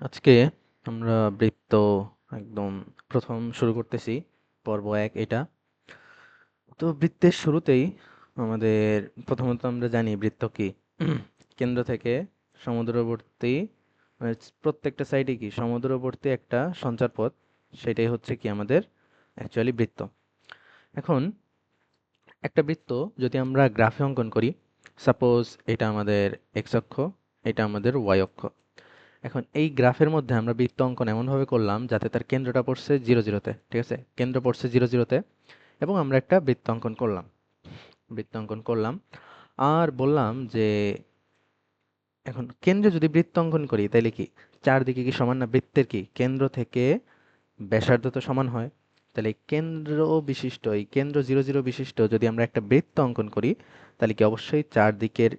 আজকে আমরা বৃত্ত একদম প্রথম শুরু করতেছি পর্ব ১ এটা। তো বৃত্তের শুরুতেই আমাদের প্রথমত আমরা জানি বৃত্ত কি? কেন্দ্র থেকে সমুদ্রবর্তী মানে প্রত্যেকটা সাইডে কি সমুদ্রবর্তী একটা সঞ্চারপথ, সেটাই হচ্ছে কি আমাদের অ্যাকচুয়ালি বৃত্ত। এখন একটা বৃত্ত যদি আমরা গ্রাফে অঙ্কন করি, সাপোজ এটা আমাদের এক্স অক্ষ, এটা আমাদের ওয়াই অক্ষ। এখন এই গ্রাফের মধ্যে আমরা বৃত্ত অঙ্কন এমনভাবে করলাম যাতে তার কেন্দ্রটা পড়ছে 0 0-তে, ঠিক আছে? কেন্দ্র পড়ছে 0 0-তে এবং আমরা একটা বৃত্ত অঙ্কন করলাম আর বললাম যে এখন কেন্দ্রে যদি বৃত্ত অঙ্কন করি তাহলে কি চারদিকে কি সমান না? বৃত্তের কি কেন্দ্র থেকে ব্যাসার্ধ তো সমান হয়, তাহলে এই কেন্দ্র 0 0 বিশিষ্ট যদি আমরা একটা বৃত্ত অঙ্কন করি তাহলে কি অবশ্যই চারদিকের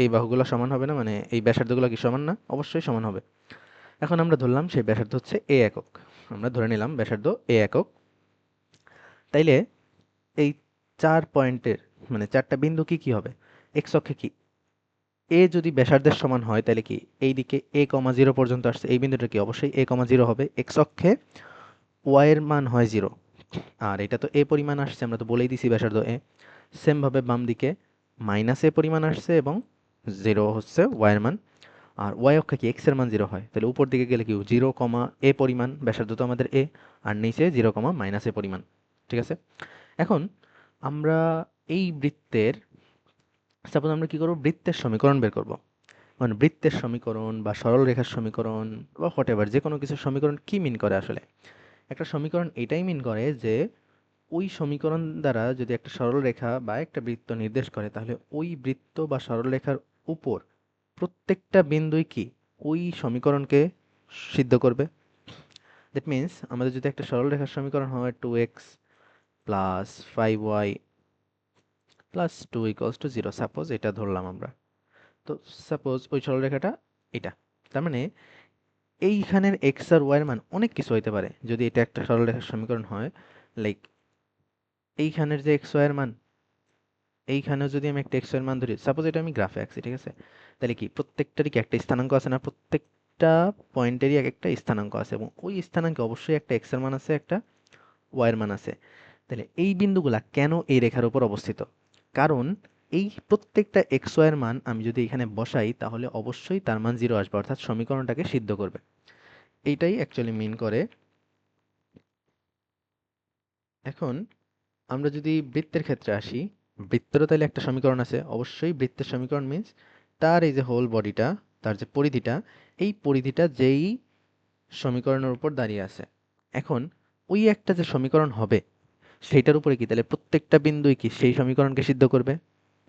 এই বাহুগুলো সমান হবে না? মানে এই ব্যাসার্ধগুলো কি সমান না? অবশ্যই সমান হবে। এখন আমরা ধরলাম সেই ব্যাসার্ধ হচ্ছে এ একক। আমরা ধরে নিলাম ব্যাসার্ধ এ একক। তাইলে এই ৪ পয়েন্টের মানে ৪টা বিন্দু কি, কি হবে? এক্স অক্ষে কি এ যদি ব্যাসার্ধের সমান হয় তাহলে কি এইদিকে a, 0 পর্যন্ত আসছে এই বিন্দুটা কি অবশ্যই a, 0 হবে। এক্স অক্ষে y এর মান হয় 0 আর এটা তো a পরিমাণ আসছে, আমরা তো বলেই দিছি ব্যাসার্ধ a। সেম ভাবে বাম দিকে -a পরিমাণ আসছে এবং 0 হচ্ছে y এর মান। আর y অক্ষে কি x এর মান 0 হয়, তাহলে উপর দিকে গেলে কি 0, a পরিমাণ ব্যাসার্ধ তো আমাদের a আর নিচে 0, -a পরিমাণ। ঠিক আছে? এখন আমরা এই বৃত্তের সাপোজ আমরা কি করব, বৃত্তের সমীকরণ বের করব। মানে বৃত্তের সমীকরণ বা সরল রেখার সমীকরণ বা হোয়াটএভার যে কোনো কিছুর সমীকরণ কি মিন করে আসলে? একটা সমীকরণ এটাই মিন করে যে ওই সমীকরণ দ্বারা যদি একটা সরল রেখা বা একটা বৃত্ত নির্দেশ করে তাহলে ওই বৃত্ত বা সরল রেখার উপর প্রত্যেকটা বিন্দুই কি ওই সমীকরণকে সিদ্ধ করবে। দ্যাট মিন্স আমাদের যদি একটা সরল রেখার সমীকরণ হয় 2x plus 5y plus 2 equals to 0, suppose এটা ধরলাম আমরা। তো সাপোজ ওই সরলরেখাটা এটা, তার মানে এইখানের এক্স আর ওয়াই এর মান অনেক কিছু হইতে পারে যদি এটা একটা সরলরেখার সমীকরণ হয়। লাইক এইখানের যে এক্স ওয়াই এর মান, এইখানেও যদি আমি একটা এক্স ওয়াই এর মান ধরি, সাপোজ এটা আমি গ্রাফে আঁকছি, ঠিক আছে? তাহলে কি প্রত্যেকটারই কি একটা স্থানাঙ্ক আছে না? প্রত্যেকটা পয়েন্টেরই এক একটা স্থানাঙ্ক আছে এবং ওই স্থানাঙ্কে অবশ্যই একটা এক্স এর মান আছে, একটা ওয়াই এর মান আছে। তাহলে এই বিন্দুগুলা কেন এই রেখার উপর অবস্থিত? কারণ এই প্রত্যেকটা এক্স ওয়াই এর মান আমি যদি এখানে বসাই তাহলে অবশ্যই তার মান 0 আসবে, অর্থাৎ সমীকরণটাকে সিদ্ধ করবে। এইটাই অ্যাকচুয়ালি মিন করে। এখন আমরা যদি বৃত্তের ক্ষেত্রে আসি, বৃত্তেরও তাহলে একটা সমীকরণ আছে। অবশ্যই বৃত্তের সমীকরণ মিন্স তার এই যে হোল বডিটা, তার যে পরিধিটা, এই পরিধিটা যেই সমীকরণের উপর দাঁড়িয়ে আছে। এখন ওই একটা যে সমীকরণ হবে সেইটার উপরে কি তাহলে প্রত্যেকটা বিন্দুই কি সেই সমীকরণকে সিদ্ধ করবে,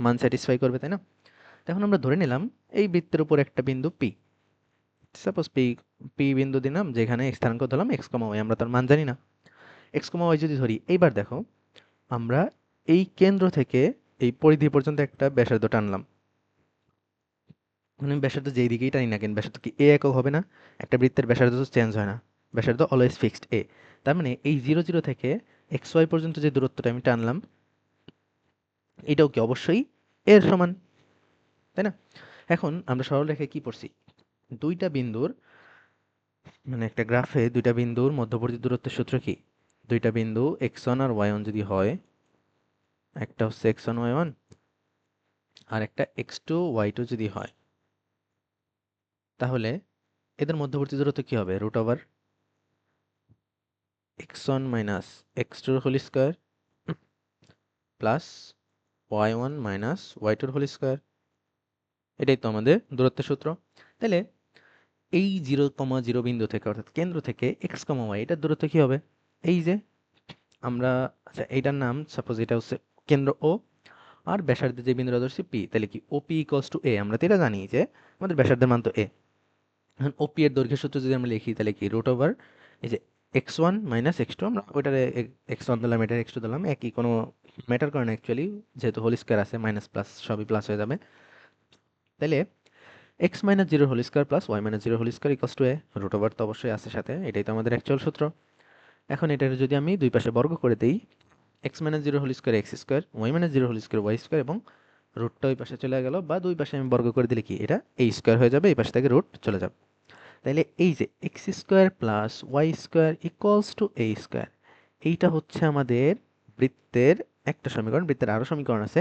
মান স্যাটিসফাই করবে, তাই না? এখন আমরা ধরে নিলাম এই বৃত্তের উপর একটা বিন্দু পি। সাপোজ পি পি বিন্দু দিলাম, যেখানে স্থানাঙ্ক ধরলাম এক্স কমা ওয়াই, আমরা তার মান জানি না। এক্স কমা ওয়াই যদি ধরি, এইবার দেখো আমরা এই কেন্দ্র থেকে এই পরিধি পর্যন্ত একটা ব্যাসার্ধ টানলাম। মানে ব্যাসার্ধ যেই দিকেই টানি না কেন ব্যাসার্ধ কি এ একক হবে না? একটা বৃত্তের ব্যাসার্ধ তো চেঞ্জ হয় না, ব্যাসার্ধ অলওয়েজ ফিক্সড এ। তার মানে এই 0 0 থেকে এক্স ওয়াই পর্যন্ত যে দূরত্বটা আমি টানলাম এটাও কি অবশ্যই এর সমান, তাই না? এখন আমরা সরল রেখায় কি পড়ছি, দুইটা বিন্দুর মানে একটা গ্রাফে দুইটা বিন্দুর মধ্যবর্তী দূরত্বের সূত্র কি? দুইটা বিন্দু x1 আর y1 যদি হয়, একটা হচ্ছে x1 y1 আর একটা x2 y2 যদি হয়, তাহলে এদের মধ্যবর্তী দূরত্ব কি হবে? Root over x1 minus x2 whole square plus y1 minus y2 whole square. এটাই তো আমাদের দূরত্বের সূত্র। তাহলে এই 0, 0 বিন্দু থেকে অর্থাৎ কেন্দ্র থেকে এক্স কমা ওয়াই এটার দূরত্ব কি হবে? এই যে আমরা, আচ্ছা এইটার নাম সাপোজ এটা হচ্ছে কেন্দ্র ও আর ব্যাসার্ধে যে বিন্দুটা ধরছি পি, তাহলে কি ওপি ইকুয়ালস টু এ, আমরা তো এটা জানি যে আমাদের ব্যাসার্ধের মান তো এ। এখন ওপি এর দৈর্ঘ্যের সূত্র যদি আমরা লিখি তাহলে কি রুট ওভার এই যে x one minus x two, আমরা ওইটারে এক্স ওয়ান দিলাম, এটা এক্স টু দিলাম, একই, কোনো ম্যাটার করে না অ্যাকচুয়ালি, যেহেতু হোল স্কোয়ার আছে মাইনাস প্লাস সবই প্লাস হয়ে যাবে। তাহলে x minus zero whole square plus Y minus zero whole square equals to a, root over তো অবশ্যই আছে সাথে, এটাই তো আমাদের অ্যাকচুয়াল সূত্র। এখন এটার যদি আমি দুই পাশে বর্গ করে দিই, x minus zero whole square x square, y minus zero whole square y square এবং রুটটা ওই পাশে চলে গেল, বা দুই পাশে আমি বর্গ করে দিলে কি এটা এই স্কোয়ার হয়ে যাবে, এই পাশে থেকে রুট চলে যাবে। তাইলে এই যে x square plus Y square equals to A square, এইটা হচ্ছে আমাদের বৃত্তের একটা সমীকরণ। বৃত্তের আরো সমীকরণ আছে।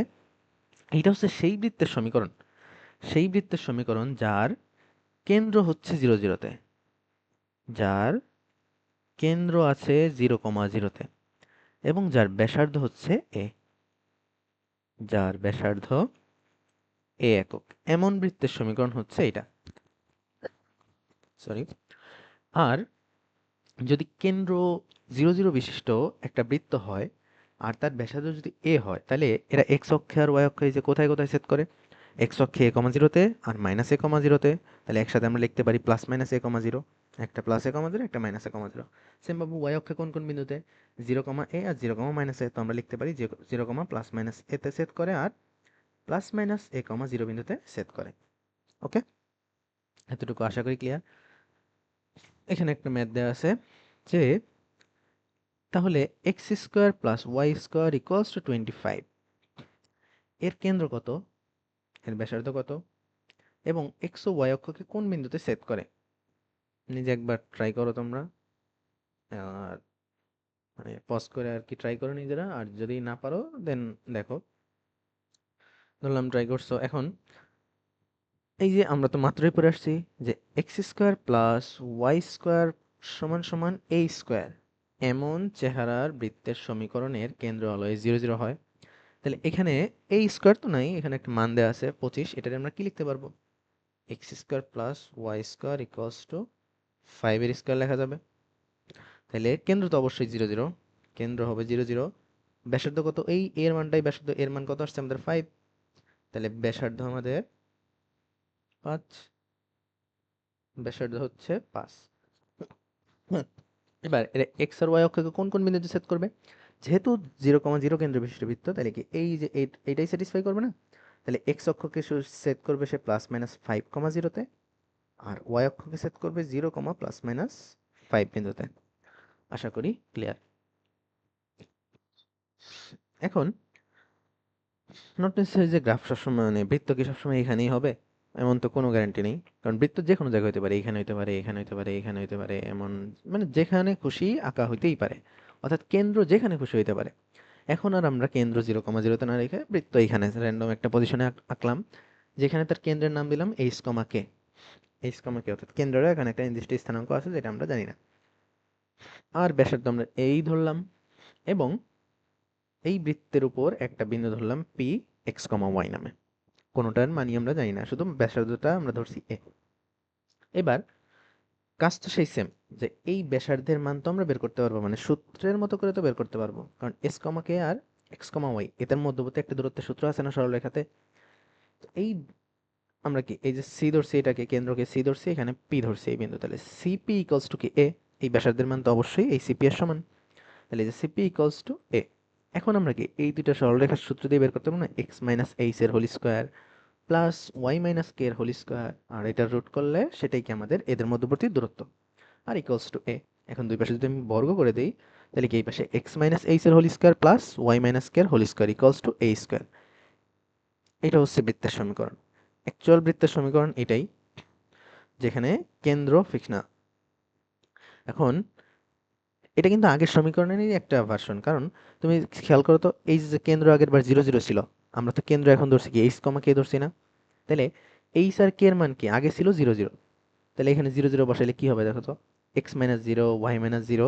এইটা হচ্ছে সেই বৃত্তের সমীকরণ, সেই বৃত্তের সমীকরণ যার কেন্দ্র হচ্ছে 0, 0-তে, যার কেন্দ্র আছে 0, 0-তে, এবং যার ব্যাসার্ধ হচ্ছে এ, যার ব্যাসার্ধ এ একক। এমন বৃত্তের সমীকরণ হচ্ছে এটা, সরি। আর যদি কেন্দ্র 0, 0 বিশিষ্ট একটা বৃত্ত হয় আর তার ব্যাসার্ধ যদি এ হয়, তাহলে এরা এক্স অক্ষে আর ওয়াই অক্ষে যে কোথায় কোথায় ছেদ করে, এক্স অক্ষে a, 0-তে আর -a, 0-তে। তাহলে একসাথে আমরা লিখতে পারি +-a, 0, একটা +a, 0, একটা -a, 0। সেম ভাবে ওয়াই অক্ষে কোন কোন বিন্দুতে 0, a আর 0, -a, তো আমরা লিখতে পারি যে 0, +-a তে ছেদ করে আর +-a, 0 বিন্দুতে ছেদ করে। ওকে, এতটুকু আশা করি ক্লিয়ার। এখানে একটা ম্যাথ দেওয়া আছে যে তাহলে x square plus Y square equals to 25, এর কেন্দ্র কত, এর ব্যাসার্ধ কত, এবং এক্স ও ওয়াই অক্ষকে কোন বিন্দুতে ছেদ করে। নিজে একবার ট্রাই করো তোমরা, আর মানে পজ করে আর কি ট্রাই করো নিজেরা, আর যদি না পারো দেন দেখো। ধরলাম ট্রাই করছো। এখন এই যে আমরা তো মাত্রই পড়ে আসছি যে x square plus Y square সমান সমান এ স্কোয়ার, এমন চেহারার বৃত্তের সমীকরণের কেন্দ্র হলো 0, 0 হয়। তাহলে এখানে এই স্কোয়ার তো নাই, এখানে একটা মান দেওয়া আছে 25, এটাতে আমরা কি লিখতে পারবো, x square plus Y square equals to 5 এর স্কোয়ার লেখা যাবে। তাহলে কেন্দ্র তো অবশ্যই 0, 0, কেন্দ্র হবে 0, 0। ব্যাসার্ধ কত, এই এর মানটাই ব্যাসার্ধ, এর মান কত আসছে আমাদের 5, তাহলে ব্যাসার্ধ আমাদের 5, ব্যাসার্ধ হচ্ছে 5। এবার এর এক্স আর ওয়াই অক্ষকে কোন কোন বিন্দুতে ছেদ করবে, যেহেতু 0, 0 কেন্দ্র বিশিষ্ট বৃত্ত, তাহলে কি এই যে এইটাই স্যাটিসফাই করবে না। তাহলে এক্স অক্ষকে ছেদ করবে সে +-5, 0-তে, আর ওয়াই অক্ষকে ছেদ করবে 0, +-5 বিন্দুতে। আশা করি ক্লিয়ার। এখন নট নেসেসারি যে গ্রাফ সবসময় মানে বৃত্ত কি সবসময় এখানেই হবে এমন তো কোনো গ্যারান্টি নেই, কারণ বৃত্ত যে কোনো জায়গায় হতে পারে, এখানে হতে পারে, এখানে হতে পারে, এখানে হতে পারে, এমন মানে যেখানে খুশি আঁকা হইতেই পারে, অর্থাৎ কেন্দ্র যেখানে খুশি হইতে পারে। এখন আর আমরা কেন্দ্র 0, 0-তে না রেখে বৃত্ত এখানে র্যান্ডম একটা পজিশনে আঁকলাম, যেখানে তার কেন্দ্রের নাম দিলাম h, h, অর্থাৎ কেন্দ্রের এখানে একটা নির্দিষ্ট স্থানাঙ্ক আছে যেটা আমরা জানি না, আর ব্যাসার্ধ আমরা এই ধরলাম, এবং এই বৃত্তের উপর একটা বিন্দু ধরলাম পি x, y নামে। কোনোটার মানই আমরা জানি না, শুধু ব্যাসার্ধটা আমরা ধরছি এ। এবার কাজ তো সেই সেম, যে এই ব্যাসার্ধের মান তো আমরা বের করতে পারবো, মানে সূত্রের মতো করে তো বের করতে পারবো, কারণ s, k আর x, y এদের মধ্যবর্তী একটা দূরত্বের সূত্র আছে না সরলরেখাতে। তো এই আমরা কি এই যে সি ধরছি, এটাকে কেন্দ্রকে সি ধরছি, এখানে পি ধরছি এই বিন্দু, তাহলে সিপি ইকুয়ালস টু কি এ, এই ব্যাসার্ধের মান তো অবশ্যই এই সিপি এর সমান, তাহলে এই যে সিপি ইকুয়ালস টু এ। এখন আমরা কি এই দুইটা সরলরেখার সূত্র দিয়ে বের করতে পারবো না, এক্স মাইনাস এইচ এর whole square plus Y minus K এর হোল স্কোয়ার, আর এটা রুট করলে সেটাই কি আমাদের এদের মধ্যবর্তী দূরত্ব, আর ইকুয়ালস টু এ। এখন দুই পাশে যদি আমি বর্গ করে দিই, তাহলে কি এই পাশে এক্স মাইনাস এইচ এর whole square plus Y minus K এর whole square equals to A square. এটা হচ্ছে বৃত্তের সমীকরণ। অ্যাকচুয়াল বৃত্তের সমীকরণ এটাই, যেখানে কেন্দ্র ফিক্স না। এখন এটা কিন্তু আগের সমীকরণেরই একটা ভার্সন, কারণ তুমি খেয়াল করো তো, এই যে কেন্দ্র আগের বার 0, 0 ছিল, আমরা তো কেন্দ্র এখন ধরছি কি এইচ, কে ধরছি না। তাহলে এইচ আর কে এর মান কি আগে ছিল 0, 0, তাহলে এখানে 0, 0 বসাইলে কি হবে দেখো তো, x-0, y-0।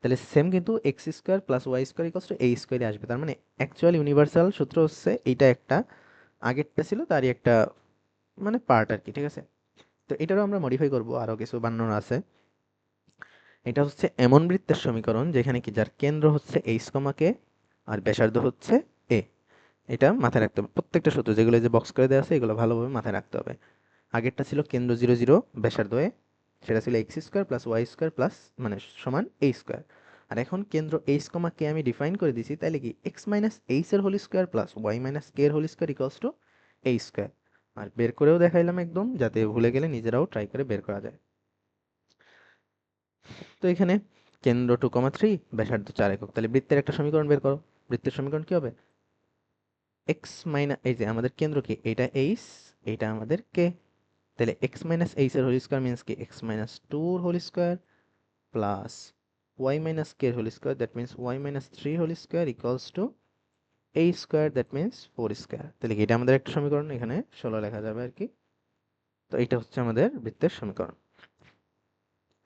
তাহলে সেম কিন্তু x square plus Y square equals to এই স্কোয়ারে আসবে। তার মানে অ্যাকচুয়াল ইউনিভার্সাল সূত্র হচ্ছে এইটা, একটা আগেরটা ছিল তারই একটা মানে পার্ট আর কি, ঠিক আছে। তো এটারও আমরা মডিফাই করব, আরো কিছু বানানোর আছে। এটা হচ্ছে এমন বৃত্তের সমীকরণ যেখানে কি যার কেন্দ্র হচ্ছে এইচ, কে আর ব্যাসার্ধ হচ্ছে এ। এটা মাথায় রাখতে হবে, প্রত্যেকটা সূত্র যেগুলো যে বক্স করে দেওয়া আছে এগুলো ভালোভাবে মাথায় রাখতে হবে। আগেরটা ছিল কেন্দ্র 0, 0, ব্যাসার্ধ এ, সেটা ছিল x square plus Y square plus মানে সমান এই স্কোয়ার। আর এখন কেন্দ্র এইচ, কে আমি ডিফাইন করে দিছি, তাহলে কি এক্স মাইনাস এইচ এর whole square plus Y minus K এর হোল স্কোয়ার ইকুয়ালস টু এই স্কোয়ার। আর বের করেও দেখাইলাম একদম, যাতে ভুলে গেলে নিজেরাও ট্রাই করে বের করা যায়। তো এখানে কেন্দ্র 2, 3, ব্যাসার্ধ 4 একক, তাহলে বৃত্তের একটা সমীকরণ বের করো। বৃত্তের সমীকরণ কি হবে, এক্স মাইনাস এই যে আমাদের কেন্দ্র কি, এটা এইচ, এটা আমাদের কে, তাহলে এক্স মাইনাস এইচ এর হোল স্কোয়ার মিনস কি এক্স মাইনাস টুর whole square plus Y minus K এর whole square, that means Y minus three whole square equals to A square, that means four square. তাহলে কি এটা আমাদের একটা সমীকরণ, এখানে 16 লেখা যাবে আর কি। তো এটা হচ্ছে আমাদের বৃত্তের সমীকরণ।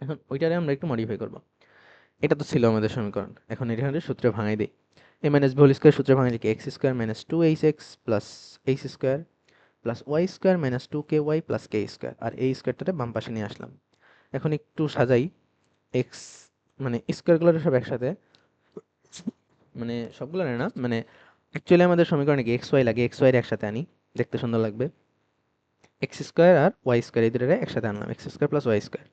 এখন ওইটারে আমরা একটু মডিফাই করব। এটা তো ছিল আমাদের সমীকরণ, এখন এখানে সূত্রে ভাঙাই দিই। A minus B whole square সূত্রে ভাঙাই লিখি X square minus two H X plus H square plus Y square minus two কে ওয়াই প্লাস কে স্কোয়ার, আর এই স্কোয়ারটাতে বাম পাশে নিয়ে আসলাম। এখন একটু সাজাই, এক্স মানে স্কোয়ারগুলো সব একসাথে, মানে সবগুলো না, মানে অ্যাকচুয়ালি আমাদের সমীকরণে কি এক্স ওয়াই লাগে, এক্স ওয়াই একসাথে আনি, দেখতে সুন্দর লাগবে। এক্স স্কোয়ার আর ওয়াই স্কোয়ার এই দুটোরে একসাথে আনলাম, x square plus Y square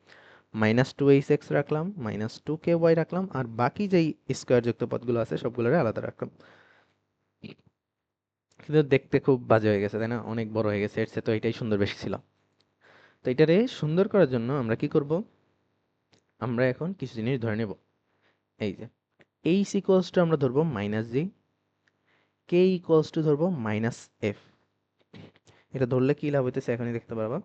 minus two H x রাখলাম, মাইনাস টু কে ওয়াই রাখলাম, আর বাকি যেই স্কোয়ার যুক্ত পদগুলো আছে সবগুলোরে আলাদা রাখলাম। কিন্তু দেখতে খুব বাজে হয়ে গেছে, তাই না? অনেক বড় হয়ে গেছে, এর চেয়ে তো এটাই সুন্দর বেশি ছিল। তো এটারে সুন্দর করার জন্য আমরা কি করব, আমরা এখন কিছু জিনিস ধরে নেব। এই যে এইচ ইকুয়ালস টু আমরা ধরবো মাইনাস জি, কে ইকুয়ালস টু ধরবো মাইনাস এফ। এটা ধরলে কি লাভ হইতেছে এখনই দেখতে পারবা।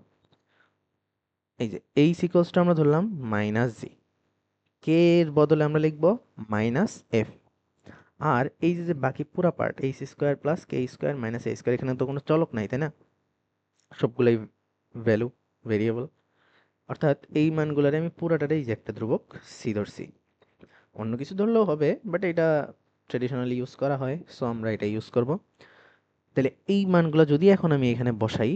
এই যে এইচ ইকুয়ালস টু আমরা ধরলাম মাইনাস জি, কে এর বদলে আমরা লিখবো মাইনাস এফ। আর এই যে যে বাকি পুরা part H square plus K square minus এ স্কোয়ার, এখানে তো কোনো চলক নাই, তাই না? সবগুলাই ভ্যালু, ভেরিয়েবল। অর্থাৎ এই মানগুলোরে আমি পুরাটারে এই যে একটা ধ্রুবক সি ধরছি। অন্য কিছু ধরলেও হবে, বাট এটা ট্রেডিশনালি ইউজ করা হয়, সো আমরা এটা ইউজ করব। তাহলে এই মানগুলো যদি এখন আমি এখানে বসাই,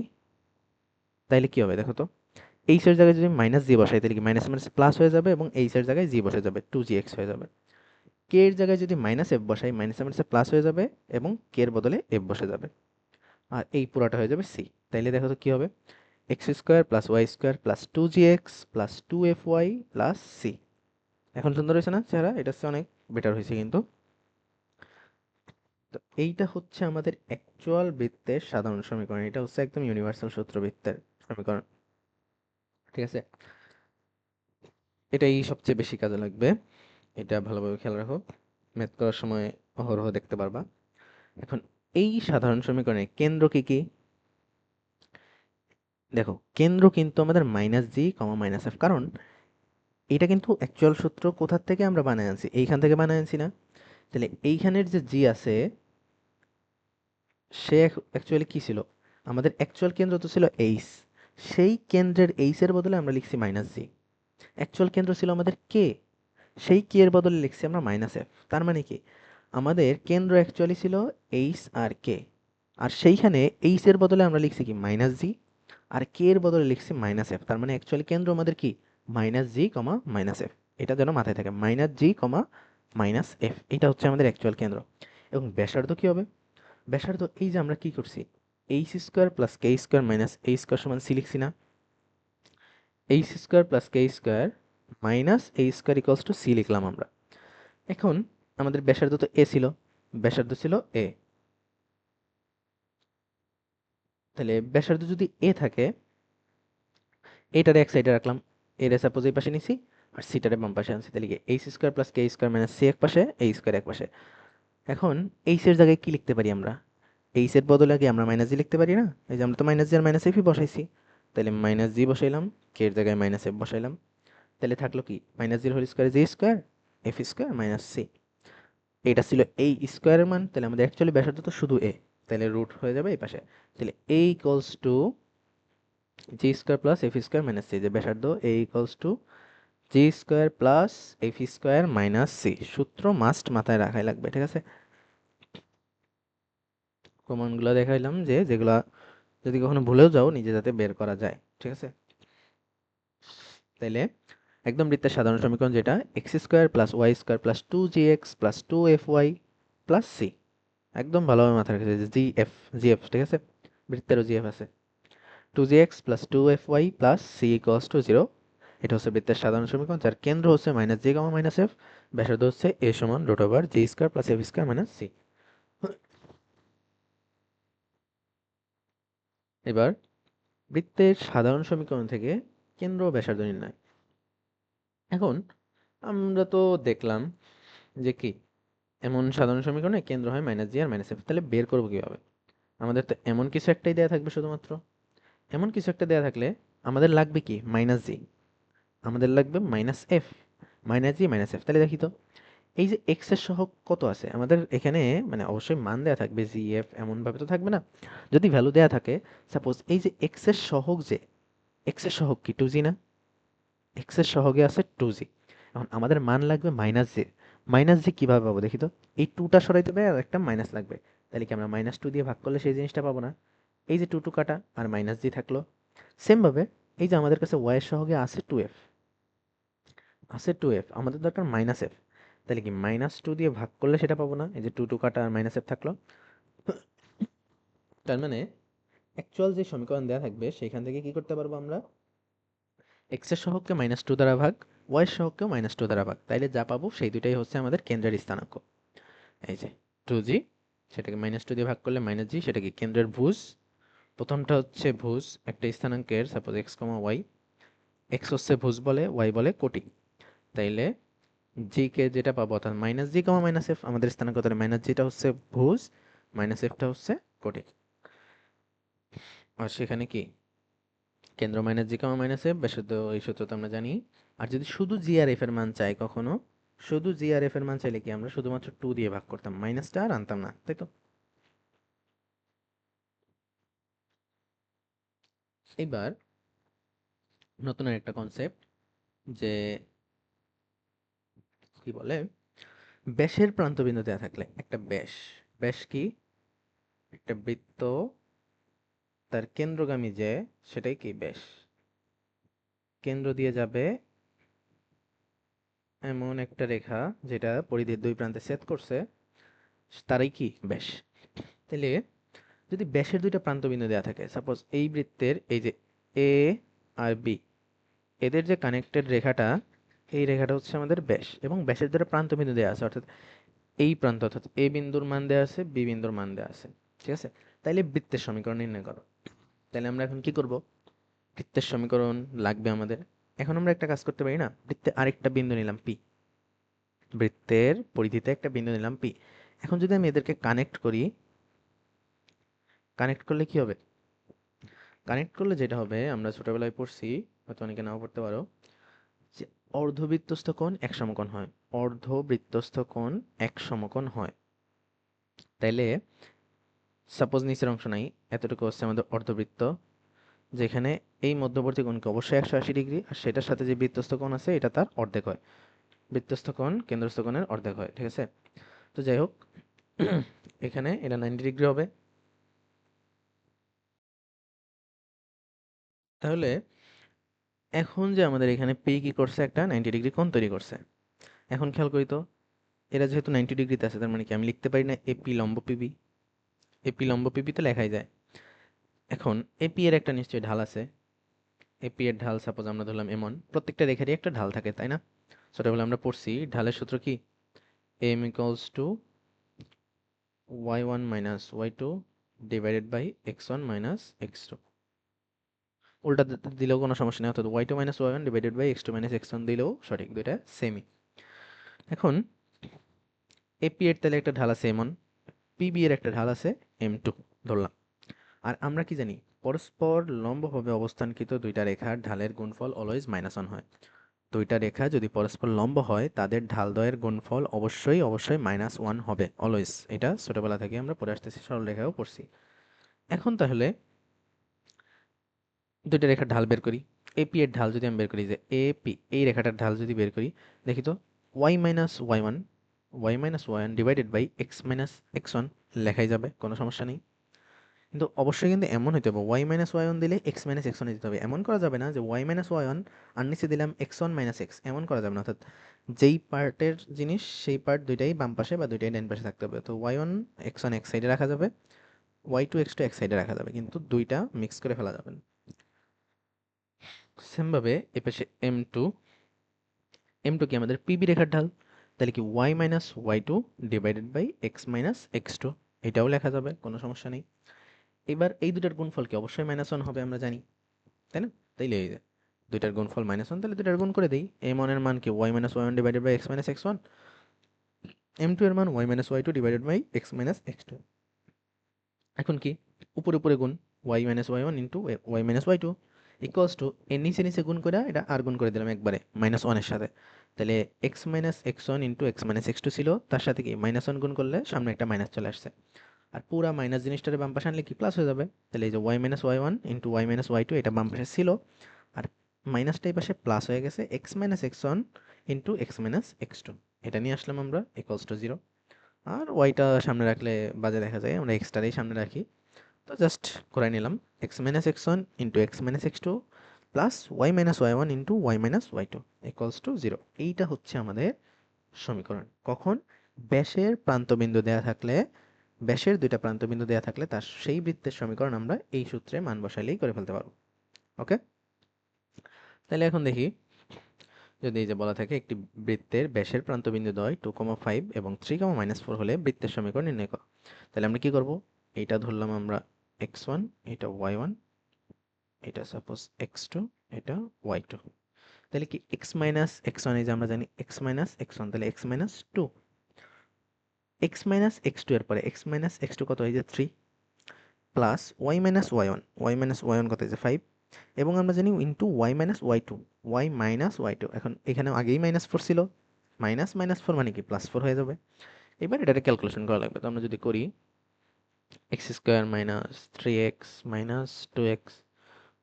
তাহলে কি হবে দেখো তো। এইচ এর জায়গায় যদি মাইনাস জি বসাই, তাহলে কি মাইনাস মাইনাস প্লাস হয়ে যাবে, এবং এইচ এর জায়গায় জি বসে যাবে, টু জি এক্স হয়ে যাবে। কে এর জায়গায় যদি মাইনাস এফ বসাই, মাইনাস মাইনাসে প্লাস হয়ে যাবে, এবং কে এর বদলে এফ বসে যাবে, আর এই পুরাটা হয়ে যাবে সি। তাইলে দেখো তো কি হবে, x square plus Y square plus two জি x plus two F Y plus C. এখন সুন্দর হয়েছে না চেহারা? এটা হচ্ছে অনেক বেটার হয়েছে কিন্তু। তো এইটা হচ্ছে আমাদের অ্যাকচুয়াল বৃত্তের সাধারণ সমীকরণ, এটা হচ্ছে একদম ইউনিভার্সাল সূত্র বৃত্তের সমীকরণ। ঠিক আছে, এটাই সবচেয়ে বেশি কাজে লাগবে, এটা ভালোভাবে খেয়াল রাখো, ম্যাথ করার সময় অহরহ দেখতে পারবা। এখন এই সাধারণ সমীকরণের কেন্দ্র কি কি? দেখো কেন্দ্র কিন্তু আমাদের মাইনাস জি কমা মাইনাস এফ, কারণ এটা কিন্তু অ্যাকচুয়াল সূত্র কোথার থেকে আমরা বানায় আনছি, এইখান থেকে বানায় আনছি না? তাহলে এইখানের যে জি আছে, সে অ্যাকচুয়ালি কি ছিল, আমাদের অ্যাকচুয়াল কেন্দ্র তো ছিল এইচ, সেই কেন্দ্রের এইচ এর বদলে আমরা লিখছি মাইনাস জি। অ্যাকচুয়াল কেন্দ্র ছিল আমাদের কে, সেই কে এর বদলে লিখছি আমরা মাইনাস এফ। তার মানে কি, আমাদের কেন্দ্র অ্যাকচুয়ালি ছিল এইচ আর কে, আর সেইখানে এইচ এর বদলে আমরা লিখছি কি মাইনাস জি, আর কে এর বদলে লিখছি মাইনাস এফ। তার মানে অ্যাকচুয়ালি কেন্দ্র আমাদের কি মাইনাস জি কমা মাইনাস এফ। এটা যেন মাথায় থাকে, মাইনাস জি কমা মাইনাস এফ, এটা হচ্ছে আমাদের অ্যাকচুয়াল কেন্দ্র। এবং ব্যাসার্ধ কি হবে? ব্যাসার্ধ এই যে আমরা কি করছি, H square plus K square minus এই স্কোয়ার সমান সি লিখছি না? H square plus K square minus এই স্কোয়ার ইকুয়ালস টু সি লিখলাম আমরা। এখন আমাদের ব্যাসার্ধ তো এ ছিল, ব্যাসার্ধ ছিল এ, তাহলে ব্যাসার্ধ যদি এ থাকে, এটারে এক সাইডে রাখলাম, এর সাপোজ এই পাশে নিছি, আর সিটারে বাম পাশে আনছি, তাহলে কি H square plus K square minus C এক পাশে, এই স্কোয়ার এক পাশে। এখন এইচ এর জায়গায় কি লিখতে পারি আমরা? এইচ এর বদলে কি আমরা মাইনাস জি লিখতে পারি না? এই যে আমরা তো মাইনাস জি আর মাইনাস এফই বসাইছি, তাহলে মাইনাস জি বসাইলাম, কে এর জায়গায় মাইনাস এফ বসাইলাম, তাহলে থাকলো কি মাইনাস জির whole square G square F square minus C. এটা ছিল এই স্কোয়ারের মান, তাহলে আমাদের অ্যাকচুয়ালি ব্যাসার্ধ তো শুধু এ, তাহলে রুট হয়ে যাবে এই পাশে। তাহলে A equals to G square plus F square minus C, যে ব্যাসার্ধ A equals to G square plus F square minus C. সূত্র মাস্ট মাথায় রাখাই লাগবে, ঠিক আছে? প্রমাণগুলো দেখাইলাম যে যেগুলা যদি কখনো ভুলেও যাও নিজে যাতে বের করা যায়, ঠিক আছে? তাইলে একদম বৃত্তের সাধারণ সমীকরণ যেটা, X square plus Y square plus two জি x plus two F Y plus C. একদম ভালোভাবে মাথায় রেখেছে যে জি এফ, জি এফ, ঠিক আছে? বৃত্তেরও জি এফ আছে। Two G x plus two F Y plus C equals to zero. এটা হচ্ছে বৃত্তের সাধারণ সমীকরণ, যার কেন্দ্র হচ্ছে মাইনাস জি কমা মাইনাস এফ, ব্যাসার্ধ হচ্ছে এ সমান রুট ওভার জি square plus F square minus C. এবার বৃত্তের সাধারণ সমীকরণ থেকে কেন্দ্র ও ব্যাসার্ধ নির্ণয়। এখন আমরা তো দেখলাম যে কি, এমন সাধারণ সমীকরণে কেন্দ্র হয় মাইনাস জি আর মাইনাস এফ, তাহলে বের করবো কিভাবে? আমাদের তো এমন কিছু একটাই দেয়া থাকবে শুধুমাত্র, এমন কিছু একটা দেয়া থাকলে আমাদের লাগবে কি মাইনাস জি, আমাদের লাগবে মাইনাস এফ, মাইনাস জি মাইনাস এফ। তাহলে দেখি তো, এই যে এক্স এর সহগ কত আছে আমাদের এখানে, মানে অবশ্যই মান দেয়া থাকবে জি এফ, এমন ভাবে তো থাকবে না। যদি ভ্যালু দেয়া থাকে, সাপোজ এই যে এক্স এর সহগ, যে এক্স এর সহগ কি টু জি না, এক্স এর সহগে আছে টু জি। এখন আমাদের মান লাগবে মাইনাস জি। মাইনাস জি কিভাবে পাবো দেখি তো, এই টুটা সরাইতে হবে আর একটা মাইনাস লাগবে। তাহলে কি আমরা মাইনাস টু দিয়ে ভাগ করলে সেই জিনিসটা পাবো না? এই যে টু টু কাটা আর মাইনাস জি থাকলো। সেম ভাবে এই যে আমাদের কাছে ওয়াই এর সহগে আছে টু এফ, আছে টু এফ, আমাদের দরকার মাইনাস এফ। তাহলে কি মাইনাস টু দিয়ে ভাগ করলে সেটা পাবো না? এই যে টু টু কাটা আর মাইনাস এফ থাকলো। তার মানে অ্যাকচুয়াল যে সমীকরণ দেওয়া থাকবে সেখান থেকে কি করতে পারবো আমরা, এক্স এর সহগকে মাইনাস টু দ্বারা ভাগ, ওয়াই এর সহগকেও মাইনাস টু দ্বারা ভাগ, তাইলে যা পাবো সেই দুটাই হচ্ছে আমাদের কেন্দ্রের স্থানাঙ্ক। এই যে টু জি, সেটাকে মাইনাস টু দিয়ে ভাগ করলে মাইনাস জি, সেটা কি কেন্দ্রের ভুজ। প্রথমটা হচ্ছে ভুজ একটা স্থানাঙ্কের, সাপোজ এক্স কমা ওয়াই, এক্স হচ্ছে ভুজ বলে, ওয়াই বলে কোটি। তাইলে জি কে যেটা পাবো, অর্থাৎ মাইনাস জি কমা মাইনাস এফ, আমাদের স্থানাঙ্ক, তাহলে মাইনাস জিটা হচ্ছে ভুজ, মাইনাস এফটা হচ্ছে কোটি। আর সেখানে কি কেন্দ্র মাইনাস জি কমা মাইনাস এফ, ব্যাসার্ধ, এই সূত্র তো আমরা জানি। আর যদি শুধু জি আর এফ এর মান চাই কখনো, শুধু জি আর এফ এর মান চাইলে কি আমরা শুধুমাত্র টু দিয়ে ভাগ করতাম, মাইনাসটা আর আনতাম না, তাই তো? এবার নতুন একটা কনসেপ্ট, যে কি বলে, ব্যাসের প্রান্তবিন্দু দেওয়া থাকলে একটা ব্যাস, ব্যাস কি, একটা বৃত্ত, তার কেন্দ্রগামী যে, সেটাই কি ব্যাস। কেন্দ্র দিয়ে যাবে এমন একটা রেখা যেটা পরিধির দুই প্রান্তে ছেদ করছে, তারই কি ব্যাস। তাহলে যদি ব্যাসের দুইটা প্রান্তবিন্দু দেওয়া থাকে, সাপোজ এই বৃত্তের এই যে এ আর বি, এদের যে কানেক্টেড রেখাটা, এই রেখাটা হচ্ছে আমাদের ব্যাস, এবং ব্যাসের দ্বারা প্রান্তবিন্দু দেওয়া আছে, অর্থাৎ এই প্রান্ত, অর্থাৎ এ বিন্দুর মান দেওয়া আছে, বি বিন্দুর মান দেওয়া আছে। ঠিক আছে, তাইলে বৃত্তের সমীকরণ নির্ণয় করো। তাহলে আমরা এখন কি করব, বৃত্তের সমীকরণ লাগবে আমাদের। এখন আমরা একটা কাজ করতে পারি না, বৃত্তে আরেকটা বিন্দু নিলাম পি, বৃত্তের পরিধিতে একটা বিন্দু নিলাম পি। এখন যদি আমি এদেরকে কানেক্ট করি, কানেক্ট করলে কি হবে, কানেক্ট করলে যেটা হবে, আমরা ছোটবেলায় পড়ছি, হয়তো অনেকে নাও পড়তে পারো, যে অর্ধবৃত্তস্থ কোণ এক সমকোণ হয়, অর্ধবৃত্তস্থ কোণ এক সমকোণ হয়। তাইলে সাপোজ নিচের অংশ নাই, এতটুকু হচ্ছে আমাদের অর্ধবৃত্ত, যেখানে এই মধ্যবর্তী কোণকে অবশ্যই 180 ডিগ্রি, আর সেটার সাথে যে বৃত্তস্থ কোণ আছে এটা তার অর্ধেক হয়। বৃত্তস্থ কোণ কেন্দ্রস্থ কোণের অর্ধেক হয়, ঠিক আছে? তো যাই হোক, এখানে এটা 90 ডিগ্রি হবে। তাহলে এখন যে আমাদের এখানে পি কি করছে, একটা 90 ডিগ্রি কোণ তৈরি করছে। এখন খেয়াল করি তো, এরা যেহেতু 90 ডিগ্রিতে আছে, তার মানে কি আমি লিখতে পারি না এপি লম্ব পিবি, এপি লম্ব পিবি তো লেখাই যায়। এখন এপি এর একটা নিশ্চয়ই ঢাল আছে, এপি এর ঢাল সাপোজ আমরা ধরলাম এমন, প্রত্যেকটা রেখারই একটা ঢাল থাকে, তাই না? ছোটবেলা আমরা পড়ছি ঢালের সূত্র কি, m equals to y one minus y two divided by x one minus x two. উল্টা দিলেও কোনো সমস্যা নেই, অর্থাৎ y two minus y one divided by x two minus x one দিলেও সঠিক, দুইটা সেমই। এখন এপি এর তাহলে একটা ঢাল আছে এমন, পিবি এর একটা ঢাল আছে এম টু ধরলাম। আর আমরা কি জানি, পরস্পর লম্বভাবে অবস্থানকৃত দুইটা রেখার ঢালের গুণফল অলওয়েজ -1 হয়। দুইটা রেখা যদি পরস্পর লম্ব হয়, তাদের ঢালদ্বয়ের গুণফল অবশ্যই অবশ্যই -1 হবে অলওয়েজ। এটা ছোটবেলা থেকে আমরা পড়ে আসতেছি, সরলরেখাও পড়ছি। এখন তাহলে দুইটা রেখার ঢাল বের করি। এপি এর ঢাল যদি আমি বের করি, যে এপি এই রেখাটার ঢাল যদি বের করি, দেখি তো y - y1 divided by x - x1 লেখাই যাবে, কোনো সমস্যা নেই। কিন্তু অবশ্যই কিন্তু এমন হইতে হবে, y - y1 দিলে x - x1 দিতে হবে। এমন করা যাবে না যে y - y1 আর নিচে দিলাম x1 - x, এমন করা যাবে না। অর্থাৎ যেই পার্টের জিনিস সেই পার্ট দুইটাই বাম পাশে বা দুইটাই ডান পাশে থাকতে হবে। তো y1 x1 এক সাইডে রাখা যাবে, y2 x2 এক সাইডে রাখা যাবে, কিন্তু দুইটা মিক্স করে ফেলা যাবে না। সেম ভাবে এ পাশে m2, m2 কি আমাদের পিবি রেখার ঢাল, তাহলে কি y - y2 divided by x - x2, এটাও লেখা যাবে, কোনো সমস্যা নেই। এবার এই দুটার গুণফল কি অবশ্যই -1 হবে, আমরা জানি, তাই না? তাইলে এই যে দুইটার গুণফল -1, তাহলে দুইটার গুণ করে দেই। m1 এর মান কি y - y1 divided by x - x1, m2 এর মান y - y2 divided by x - x2। এখন কি উপরে উপরে গুণ, y - y1 into y - y2, equals to এর নিচে নিচে গুণ করে এটা আর গুণ করে দিলাম একবারে -1 এর সাথে। তাহলে x minus x one into x minus x two ছিল, তার সাথে কি -1 গুণ করলে সামনে একটা মাইনাস চলে আসছে। আর পুরা মাইনাস জিনিসটারে বাম পাশে আনলে কি প্লাস হয়ে যাবে। তাহলে এই যে y minus y one into y minus y two, এটা বাম পাশে ছিল, আর মাইনাসটা এই পাশে প্লাস হয়ে গেছে, x minus x one into x minus x two. এটা নিয়ে আসলাম আমরা ইকুয়ালস টু জিরো। আর ওয়াইটা সামনে রাখলে বাজে দেখা যায়, আমরা এক্সটারেই সামনে রাখি। তো জাস্ট করে নিলাম x minus x one into x minus x two plus Y minus y one into y minus y two equals to zero. এইটা হচ্ছে আমাদের সমীকরণ। কখন? ব্যাসের প্রান্তবিন্দু দেয়া থাকলে, ব্যাসের দুইটা প্রান্তবিন্দু দেয়া থাকলে তার সেই বৃত্তের সমীকরণ আমরা এই সূত্রে মান বসাইলেই করে ফেলতে পারবো। ওকে, তাহলে এখন দেখি, যদি এই যে বলা থাকে একটি বৃত্তের ব্যাসের প্রান্তবিন্দু দ্বয় 2,5 এবং 3,-4 হলে বৃত্তের সমীকরণ নির্ণয় করো। তাহলে আমরা কি করব? এইটা ধরলাম আমরা x1, এটা y1, এটা সাপোজ x2, এটা y2। তাহলে কি x মাইনাস x1, এই যে আমরা জানি x মাইনাস x1, তাহলে x minus 2, x minus x2 এর পরে x মাইনাস x2 কত, এই যে 3, plus y minus y1, y minus y1 কত, এই যে 5, এবং আমরা জানি into y minus y2, y minus y2। এখন এখানে আগেই -4 ছিল, মাইনাস মাইনাস 4 মানে কি প্লাস 4 হয়ে যাবে। এবার এটাকে ক্যালকুলেশন করা লাগবে। তো আমরা যদি করি x square minus 3x minus 2x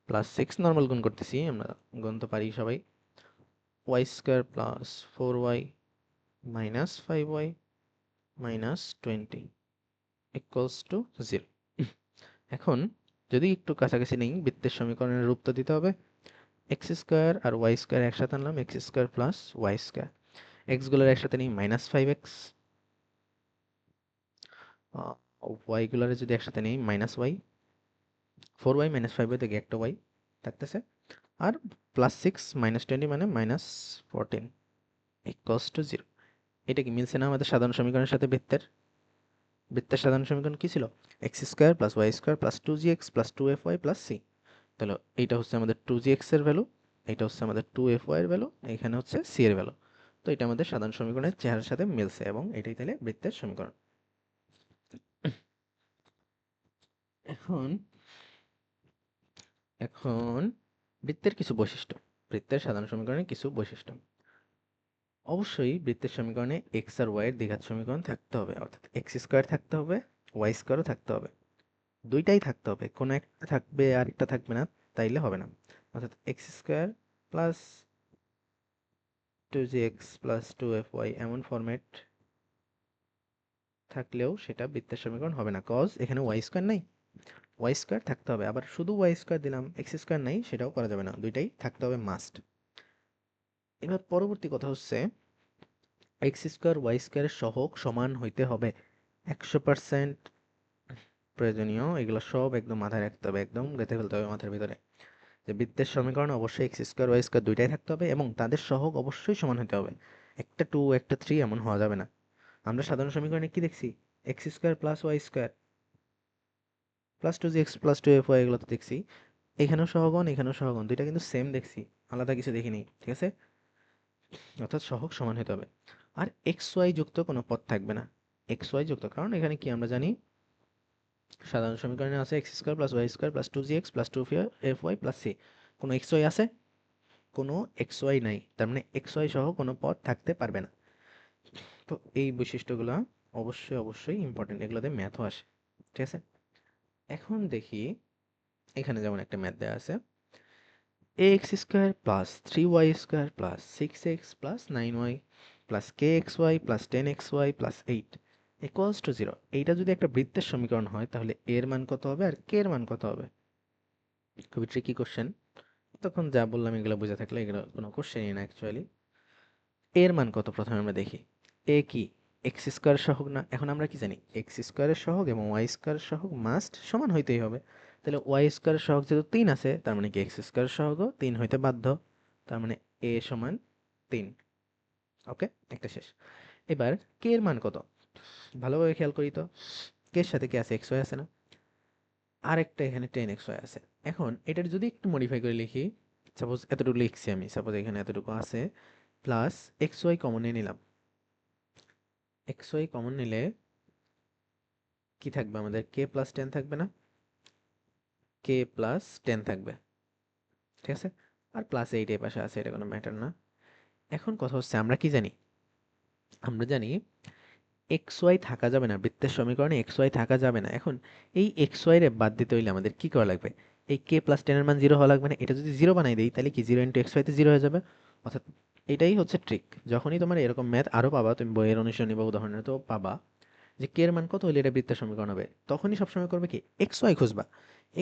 plus 6, normal গুণ করতেছি আমরা, গুণ তো পারি সবাই, y square plus 4y minus 5y minus 20 equals to 0। এখন যদি একটু কাছাকাছি নেই, বৃত্তের সমীকরণের রূপ তো দিতে হবে। এক্স স্কোয়ার আর ওয়াই স্কোয়ার একসাথে আনলাম, x square plus Y square, x গুলোর একসাথে নেই -5x, ওয়াই গুলোর যদি একসাথে নেই -y, 4y -5y থেকে একটা y থাকতেছে, আর +6 -20 মানে -14 ইকুয়ালস টু 0। এটা কি মিলছে না আমাদের সাধারণ সমীকরণের সাথে? বৃত্তের বৃত্তের সাধারণ সমীকরণ কি ছিল? X square plus Y square plus 2gx plus 2fy plus c। তাহলে এইটা হচ্ছে আমাদের 2gx এর ভ্যালু, এটা হচ্ছে আমাদের 2fy এর ভ্যালু, এখানে হচ্ছে c এর ভ্যালু। তো এটা আমাদের সাধারণ সমীকরণের চেহারার সাথে মিলছে, এবং এটাই তাহলে বৃত্তের সমীকরণ। এখন এখন বৃত্তের কিছু বৈশিষ্ট্য, বৃত্তের সাধারণ সমীকরণের কিছু বৈশিষ্ট্য। অবশ্যই বৃত্তের সমীকরণে এক্স আর ওয়াই এর দ্বিঘাত সমীকরণ থাকতে হবে, অর্থাৎ এক্স স্কোয়ার থাকতে হবে, ওয়াই স্কোয়ারও থাকতে হবে, দুইটাই থাকতে হবে, কোনো একটা থাকবে আর একটা থাকবে না, তাইলে হবে না। অর্থাৎ x square plus 2gx plus 2fy এমন ফরম্যাট থাকলেও সেটা বৃত্তের সমীকরণ হবে না, কজ এখানে ওয়াই স্কোয়ার নাই, ওয়াই স্কোয়ার থাকতে হবে। আবার শুধু ওয়াই স্কোয়ার দিলাম, এক্স স্কোয়ার নাই, সেটাও করা যাবে না, দুইটাই থাকতে হবে মাস্ট। এবার পরবর্তী কথা হচ্ছে, এক্স স্কোয়ার ওয়াই স্কোয়ারের সহগ সমান হইতে হবে 100%। প্রয়োজনীয় এগুলো সব একদম মাথায় রাখতে হবে, একদম গেঁথে ফেলতে হবে মাথার ভিতরে, যে বৃত্তের সমীকরণ অবশ্যই এক্স স্কোয়ার ওয়াই স্কোয়ার দুইটাই থাকতে হবে, এবং তাদের সহগ অবশ্যই সমান হতে হবে। একটা 2 একটা 3 এমন হওয়া যাবে না। আমরা সাধারণ সমীকরণে কি দেখছি? X square plus Y square plus 2gx plus 2fy, এগুলো তো দেখছি। এখানেও সহগণ, এখানেও সহগণ, দুইটা কিন্তু সেম দেখছি, আলাদা কিছু দেখিনি, ঠিক আছে? অর্থাৎ সহগ সমান হতে হবে। আর এক্স ওয়াই যুক্ত কোনো পদ থাকবে না, এক্স ওয়াই যুক্ত, কারণ এখানে কি আমরা জানি সাধারণ সমীকরণে আছে x square plus Y square plus 2gx plus 2fy plus c। কোনো এক্স ওয়াই আছে? কোনো এক্স ওয়াই নাই, তার মানে এক্স ওয়াই সহ কোনো পদ থাকতে পারবে না। তো এই বৈশিষ্ট্যগুলো অবশ্যই অবশ্যই ইম্পর্টেন্ট, এগুলোতে ম্যাথও আসে, ঠিক আছে? এখন দেখি, এখানে যেমন একটা ম্যাথ দেওয়া আছে, ax square plus 3y square plus 6x plus 9y plus kxy plus 10xy plus 8 equals to 0। এইটা যদি একটা বৃত্তের সমীকরণ হয়, তাহলে এর মান কত হবে আর কে এর মান কত হবে? খুবই ট্রিকি কোশ্চেন। তখন যা বললাম এগুলো বুঝে থাকলে এগুলো কোনো কোশ্চেনই না অ্যাকচুয়ালি। এর মান কত প্রথমে আমরা দেখি। এ কি এক্স স্কোয়ার সহগ না? এখন আমরা কি জানি, এক্স স্কোয়ারের সহগ এবং ওয়াই স্কোয়ারের সহগ মাস্ট সমান হইতেই হবে। তাহলে ওয়াই স্কোয়ারের সহগ যেহেতু 3 আছে, তার মানে কি এক্স স্কোয়ারের সহগও 3 হইতে বাধ্য। তার মানে এ সমান 3। ওকে, একটা শেষ। এবার কে এর মান কত? ভালোভাবে খেয়াল করি তো, কে এর সাথে কি আছে? এক্স ওয়াই আছে না? আরেকটা এখানে 10xy আছে। এখন এটার যদি একটু মডিফাই করে লিখি, সাপোজ এতটুকু লিখছি আমি, সাপোজ এখানে এতটুকু আছে, প্লাস এক্স ওয়াই কমন নিয়ে নিলাম। এক্স ওয়াই কমন নিলে কি থাকবে আমাদের? কে প্লাস 10 থাকবে না? কে প্লাস 10 থাকবে। ঠিক আছে? আর প্লাস এইট এই পাশে আছে, এটা কোনো ম্যাটার না। এখন কথা হচ্ছে আমরা কি জানি? আমরা জানি এক্স ওয়াই থাকা যাবে না, বৃত্তের সমীকরণে এক্স ওয়াই থাকা যাবে না। এখন এই এক্স ওয়াই রে বাদ দিতে হইলে আমাদের কি করা লাগবে? এই কে প্লাস টেনের মান জিরো হওয়া লাগবে না? এটা যদি জিরো বানাই দিই তাহলে কি জিরো ইন্টু এক্স ওয়াইতে জিরো হয়ে যাবে। অর্থাৎ এটাই হচ্ছে ট্রিক। যখনই তোমার এরকম ম্যাথ আরো পাবা, তুমি বইয়ের অনুশীলনী বা উদাহরণে তো পাবা যে কে এর মান কত হলে এটা বৃত্তের সমীকরণ হবে, তখনই সবসময় করবে কি এক্স ওয়াই খুঁজবা।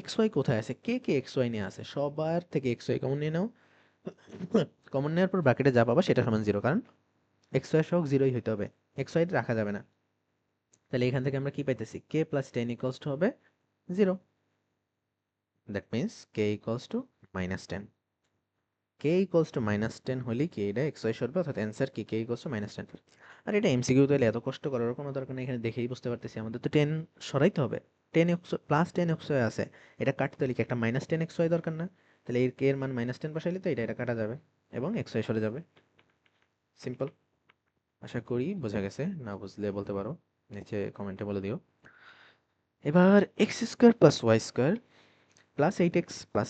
এক্স ওয়াই কোথায় আছে, কে কে এক্স ওয়াই নিয়ে আছে, সবার থেকে এক্স ওয়াই কমন নিয়ে নাও। কমন নেওয়ার পর ব্র্যাকেটে যা পাবা সেটা সমান জিরো, কারণ এক্স ওয়াই সহগ জিরোই হইতে হবে, এক্স ওয়াই রাখা যাবে না। তাহলে এখান থেকে আমরা কি পাইতেছি, k plus ten equals to হবে zero. That means K equals two -10। K equals two -10 হলে কি এটা এক্স ওয়াই সরবে, অর্থাৎ অ্যান্সার কি কে ইকুয়ালস টু -10। আর এটা এমসিকিউ তাহলে এত কষ্ট করার কোনো দরকার নেই, এখানে দেখেই বুঝতে পারতেছি আমাদের তো টেন সরাইতে হবে। Ten x plus ten x y আছে, এটা কাটতে হলে কি একটা -10 এক্স ওয়াই দরকার না? তাহলে এর কে এর মান -10 বসাইলে তো এটা কাটা যাবে এবং এক্স ওয়াই সরে যাবে। সিম্পল। আশা করি বোঝা গেছে, না বুঝলে বলতে পারো, নিচে কমেন্টে বলে দিও। এবার x square plus Y square plus eight x plus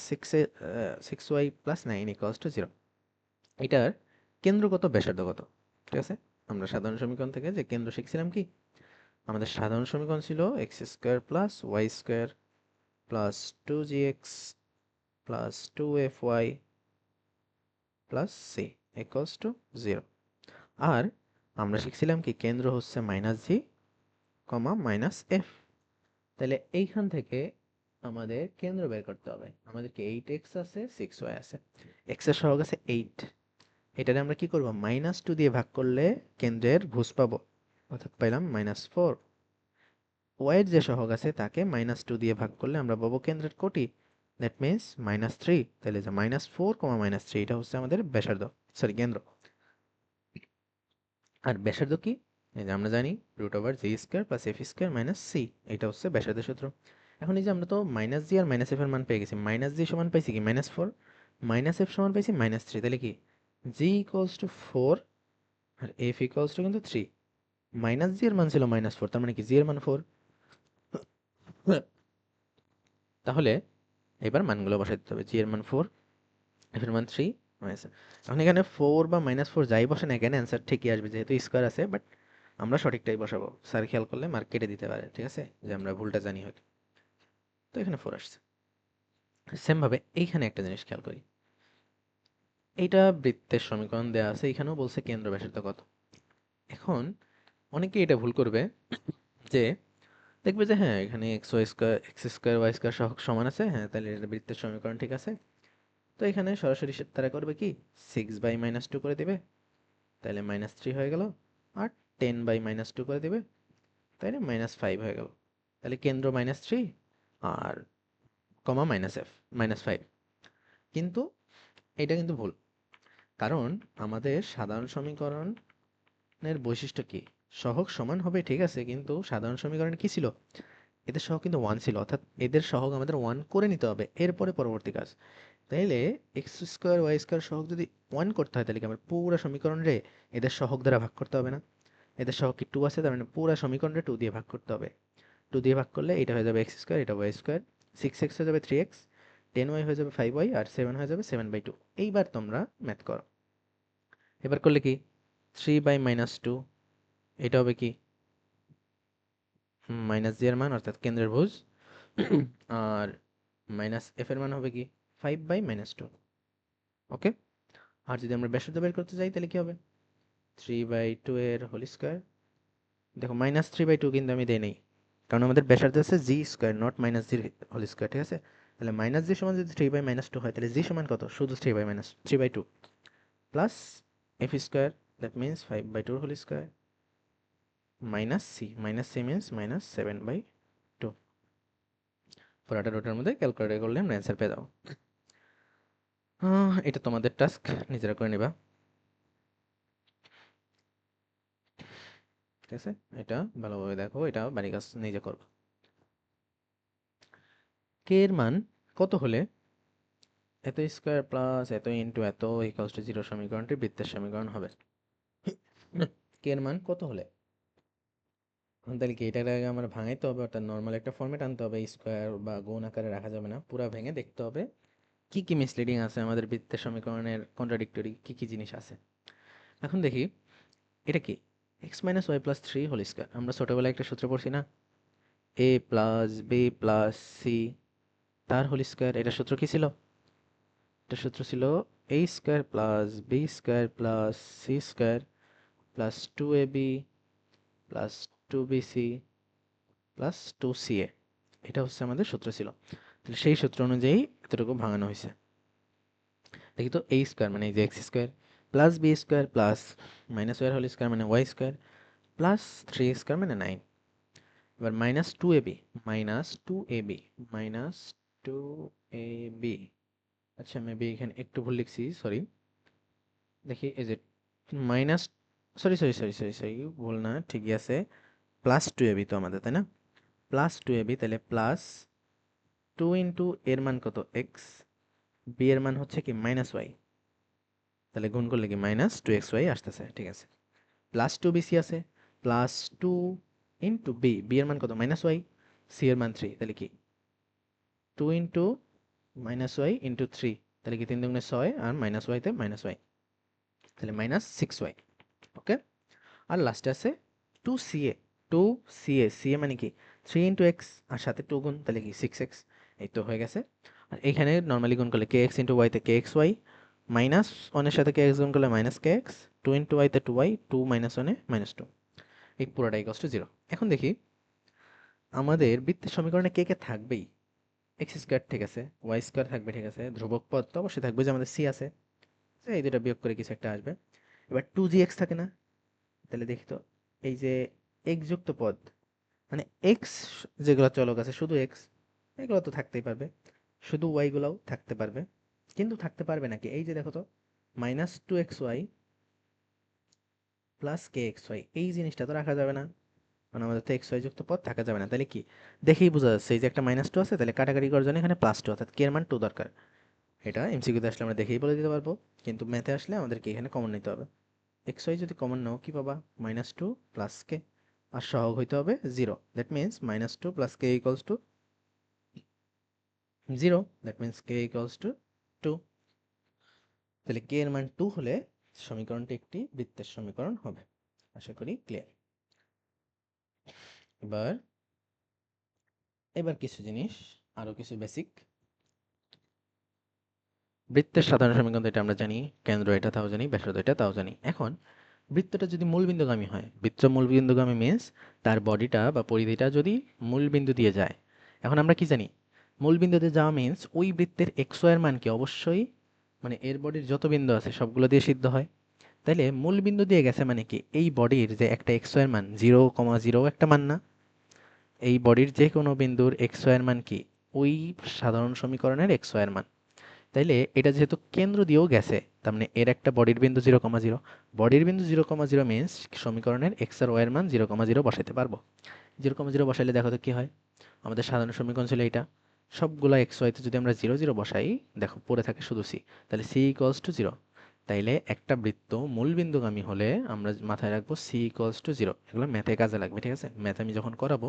six y plus nine equals to zero, এটার কেন্দ্রগত ব্যাসার্ধ কত? ঠিক আছে, আমরা সাধারণ সমীকরণ থেকে যে কেন্দ্র শিখছিলাম কি, আমাদের সাধারণ সমীকরণ ছিল x square plus Y square plus two G x plus two F Y plus C equals to zero. আর আমরা শিখছিলাম কি কেন্দ্র হচ্ছে মাইনাস জি কমা মাইনাস এফ। তাহলে এইখান থেকে আমাদের কেন্দ্র বের করতে হবে। আমাদেরকে এইট এক্স আছে, সিক্স ওয়াই আছে, এক্স এর সহগ আছে এইট, এটারে আমরা কি করব, -2 দিয়ে ভাগ করলে কেন্দ্রের ভুজ পাবো, অর্থাৎ পাইলাম -4। ওয়াই এর যে সহগ আছে তাকে -2 দিয়ে ভাগ করলে আমরা পাবো কেন্দ্রের কোটি, দ্যাট মিনস -3। তাহলে যে -4, -3 এটা হচ্ছে আমাদের ব্যাসার্ধ, সরি কেন্দ্র। আর ব্যাসার্ধ কি, এই যে আমরা জানি √g² + f² - c, এটা হচ্ছে ব্যাসার্ধের সূত্র। এখন এই যে আমরা তো মাইনাস জি আর মাইনাস এফ এর মান পেয়ে গেছি, মাইনাস জি সমান পাইছি কি -4, মাইনাস এফ সমান পাইছি -3, তাহলে কি জি ইকুয়ালস টু 4 আর এফ ইকুয়ালস টু কিন্তু 3। মাইনাস জি এর মান ছিল -4, তার মানে কি জি এর মান 4। তাহলে এবার মানগুলো বসাই দিতে হবে, জি এর মান 4, এফ এর মান 3, এখন এখানে 4 বা -4 যাই বসে না কেন অ্যান্সার ঠিকই আসবে, যেহেতু স্কোয়ার আছে। বাট আমরা সঠিকটাই বসাবো, স্যার খেয়াল করলে মার্ক কেটে দিতে পারে, ঠিক আছে, যে আমরা ভুলটা জানি হয়তো। তো এখানে 4 আসছে। সেম ভাবে এইখানে একটা জিনিস খেয়াল করি, এইটা বৃত্তের সমীকরণ দেওয়া আছে, এখানেও বলছে কেন্দ্র ব্যাসার্ধ কত। এখন অনেকে এটা ভুল করবে যে দেখবে যে হ্যাঁ এখানে x y square, x square y square সহগ সমান আছে, হ্যাঁ তাহলে এটা বৃত্তের সমীকরণ ঠিক আছে। তো এখানে সরাসরি তারা করবে কি 6/-2 করে দিবে, তাহলে -3 হয়ে গেল। আর 10/-2 করে দিবে, তাইলে -5 হয়ে গেল। তাহলে কেন্দ্র -3 আর কমা -f -5। কিন্তু এটা কিন্তু ভুল, কারণ আমাদের সাধারণ সমীকরণের বৈশিষ্ট্য কি, সহগ সমান হবে ঠিক আছে, কিন্তু সাধারণ সমীকরণে কি ছিল, এদের সহগ কিন্তু 1 ছিল, অর্থাৎ এদের সহগ আমাদের 1 করে নিতে হবে, এরপরে পরবর্তী কাজ। তাইলে এক্স স্কোয়ার ওয়াই স্কোয়ার সহগ যদি 1 করতে হয় তাহলে কি আমার পুরো সমীকরণ রে এদের সহগ দ্বারা ভাগ করতে হবে না? এদের সহগ কি 2 আছে, তার মানে পুরো সমীকরণে 2 দিয়ে ভাগ করতে হবে। 2 দিয়ে ভাগ করলে এটা হয়ে যাবে এক্স স্কোয়ার, এটা ওয়াই স্কোয়ার, 6x হয়ে যাবে 3x, 10y হয়ে যাবে 5y, আর 7 হয়ে যাবে 7/2। এইবার তোমরা ম্যাথ করো। এবার করলে কি 3/-2, এটা হবে কি মাইনাস জি এর মান অর্থাৎ কেন্দ্রের ভুজ, আর মাইনাস এফ এর মান হবে কি 5/-2। ওকে। আর যদি আমরা ব্যাসার্ধ বের করতে চাই তাহলে কি হবে, 3/2 এর হোল স্কোয়ার। দেখো -3/2 কিন্তু আমি দেই নাই, কারণ আমাদের ব্যাসার্ধ আছে g square, not minus g whole square, ঠিক আছে। তাহলে মাইনাস জি সমান যদি 3/-2 হয়, তাহলে জি সমান কত, শুধু 3/2 plus F square, that means 5/2 whole square, minus C means -7/2। পুরাটা রুটের মধ্যে ক্যালকুলেট করলে আমরা অ্যান্সার পেয়ে যাবো। এটা তোমাদের টাস্ক, নিজেরা করে নিবা, ঠিক আছে। এটা ভালোভাবে দেখো, এটা বাড়ি কাজ নিজে করবো। কে এর মান কত হলে এত স্কোয়ার প্লাস এত ইন্টু এত ইকুয়ালস টু জিরো সমীকরণটি বৃত্তের সমীকরণ হবে? কে এর মান কত হলে, এখন তাহলে কি এটার আগে আমার ভাঙাইতে হবে, অর্থাৎ নর্মাল একটা ফর্মেট আনতে হবে, স্কোয়ার বা গুণ আকারে রাখা যাবে না, পুরা ভেঙে দেখতে হবে কি কি মিসলিডিং আছে আমাদের বৃত্তের সমীকরণের কন্ট্রাডিক্টরি কি কি জিনিস আছে। এখন দেখি এটা কি, x minus y plus three whole square. আমরা ছোটবেলায় একটা সূত্র পড়ছি না, a plus b plus c তার হোল স্কোয়ার। এটা সূত্র কি ছিল? এটা সূত্র ছিল a square plus b square plus c square plus two a b plus two B c plus two C a. এটা হচ্ছে আমাদের সূত্র ছিল। তাহলে সেই সূত্র অনুযায়ী এতটুকু ভাঙানো হয়েছে। দেখি তো, এ স্কোয়ার মানে এই যে x square plus b square plus minus y whole square মানে y square plus three square মানে নাইন। এবার minus two a b, minus two a b, minus two a b. আচ্ছা মেবি এখানে একটু ভুল লিখছি, সরি। দেখি এই যে minus, sorry sorry sorry sorry sorry, ভুল না, ঠিকই আছে। প্লাস টু এবি তো আমাদের, তাই না? প্লাস টু এবি, তাহলে প্লাস টু ইন্টু এর মান কত এক্স, বি এর মান হচ্ছে কি মাইনাস ওয়াই, তাহলে গুণ করলে কি মাইনাস টু এক্স ওয়াই আসতেছে, ঠিক আছে। প্লাস টু বি সি আছে, plus two into B, B এর মান কত মাইনাস ওয়াই, সি এর মান থ্রি, তাহলে কি two into minus Y into three, তাহলে কি তিন দুগুণে ছয় আর মাইনাস ওয়াইতে মাইনাস ওয়াই, তাহলে মাইনাস সিক্স ওয়াই। ওকে। আর লাস্টে আছে two C A, two C A, C A মানে কি থ্রি ইন্টু এক্স আর সাথে টু গুণ, তাহলে কি সিক্স এক্স। এই তো হয়ে গেছে। আর এখানে নর্মালি গুণ করলে কে এক্স ইন্টু ওয়াইতে কে এক্স ওয়াই, মাইনাস ওয়ানের সাথে কে এক্স গুণ করলে minus k x, two into ওয়াইতে টু ওয়াই, টু মাইনাস ওয়ানে মাইনাস টু, এই পুরোটা ইকুয়ালস টু জিরো। এখন দেখি আমাদের বৃত্তের সমীকরণে কে কে থাকবেই, এক্স স্কোয়ার ঠিক আছে, ওয়াই স্কোয়ার থাকবে ঠিক আছে, ধ্রুবক পদ তো অবশ্যই থাকবে, যে আমাদের সি আছে, যে এই দুটা বিয়োগ করে কিছু একটা আসবে। এবার টু জি এক্স থাকে না, তাহলে দেখি তো, এই যে এক্স যুক্ত পদ মানে এক্স, যেগুলো চলক আছে শুধু এক্স, এগুলো তো থাকতেই পারবে, শুধু ওয়াই গুলাও থাকতে পারবে। কিন্তু থাকতে পারবে নাকি, এই যে দেখো তো, minus two x y plus k x y, এই জিনিসটা তো রাখা যাবে না, মানে আমাদের তো এক্স ওয়াই যুক্ত পদ থাকা যাবে না। তাহলে কি, দেখেই বোঝা যাচ্ছে এই যে একটা মাইনাস টু আছে, তাহলে কাটাকাটি করার জন্য এখানে প্লাস টু, অর্থাৎ কে এর মান টু দরকার। এটা এমসিকিউতে আসলে আমরা দেখেই বলে দিতে পারবো, কিন্তু ম্যাথে আসলে আমাদেরকে এখানে কমন নিতে হবে। এক্স ওয়াই যদি কমন নাও কি পাবা, মাইনাস টু প্লাস কে, আর সহগ হইতে হবে zero, that means minus two plus K equals to zero, that means K equals to two. তাহলে কে এর মান টু হলে সমীকরণটি একটি বৃত্তের সমীকরণ হবে। আশা করি ক্লিয়ার। এবার এবার কিছু জিনিস, আরো কিছু বেসিক। বৃত্তের সাধারণ সমীকরণ তো এটা আমরা জানি, কেন্দ্র এটা তাও জানি, ব্যাসার্ধ এটা তাও জানি। এখন বৃত্তটা যদি মূলবিন্দুগামী হয়, বৃত্ত মূলবিন্দুগামী মিন্স তার বডিটা বা পরিধিটা যদি মূলবিন্দু দিয়ে যায়। এখন আমরা কি জানি, মূলবিন্দুতে যাওয়া মিন্স ওই বৃত্তের এক্স ওয়াই এর মান কি অবশ্যই, মানে এর বডির যত বিন্দু আছে সবগুলো দিয়ে সিদ্ধ হয়। তাইলে মূল বিন্দু দিয়ে গেছে মানে কি, এই বডির যে একটা এক্স ওয়াই এর মান জিরো কমা জিরো একটা মান না, এই বডির যে কোনো বিন্দুর এক্স ওয়াই এর মান কি ওই সাধারণ সমীকরণের এক্স ওয়াই এর মান। তাইলে এটা যেহেতু কেন্দ্র দিয়েও গেছে, তার মানে এর একটা বডির বিন্দু জিরো কমা জিরো, বডির বিন্দু জিরো কমা জিরো মিনস সমীকরণের এক্স আর ওয়াই এর মান জিরো কমা জিরো বসাইতে পারবো। জিরো কমা জিরো বসাইলে দেখো তো কি হয়, আমাদের সাধারণ সমীকরণ ছিল এটা, সবগুলো এক্স ওয়াইতে যদি আমরা জিরো জিরো বসাই, দেখো পড়ে থাকে শুধু সি, তাহলে সি ইকুয়ালস টু জিরো। তাইলে একটা বৃত্ত মূলবিন্দুগামী হলে আমরা মাথায় রাখবো সি ইকুয়ালস টু জিরো। এগুলো ম্যাথে কাজে লাগবে, ঠিক আছে? ম্যাথ আমি যখন করাবো,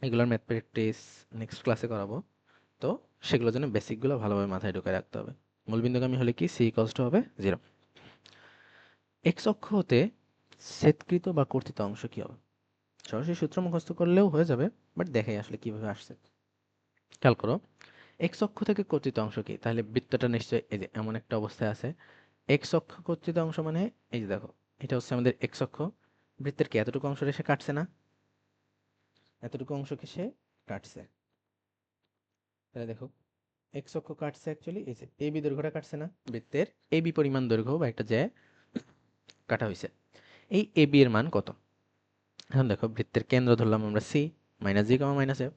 এগুলোর ম্যাথ প্র্যাকটিস নেক্সট ক্লাসে করাবো, তো সেগুলোর জন্য বেসিকগুলো ভালোভাবে মাথায় ঢুকে রাখতে হবে। মূলবিন্দুগামী হলে কি সি ইকুয়ালস টু হবে জিরো। এক্স অক্ষ হতে ছেদকৃত বা কর্তিত অংশ কি হবে? সরাসরি সূত্র মুখস্থ করলেও হয়ে যাবে, বাট দেখাই আসলে কিভাবে আসছে। খেয়াল করো, এক্স অক্ষ থেকে কর্তিত অংশ কি, তাহলে বৃত্তটা নিশ্চয়ই এই যে এমন একটা অবস্থায় আছে। এক্স অক্ষ কর্তিত অংশ মানে এই যে দেখো, এটা হচ্ছে আমাদের এক্স অক্ষ, বৃত্তের কি এতটুকু অংশ সে কাটছে না, এতটুকু অংশকে সে কাটছে। তাহলে দেখো, এক্স অক্ষ কাটছে অ্যাকচুয়ালি এই যে এবি দৈর্ঘ্যটা কাটছে না, বৃত্তের এবি পরিমাণ দৈর্ঘ্য বা একটা জ্যা কাটা হয়েছে। এই এবি এর মান কত? এখন দেখো, বৃত্তের কেন্দ্র ধরলাম আমরা সি, মাইনাস জি কমা মাইনাস এফ,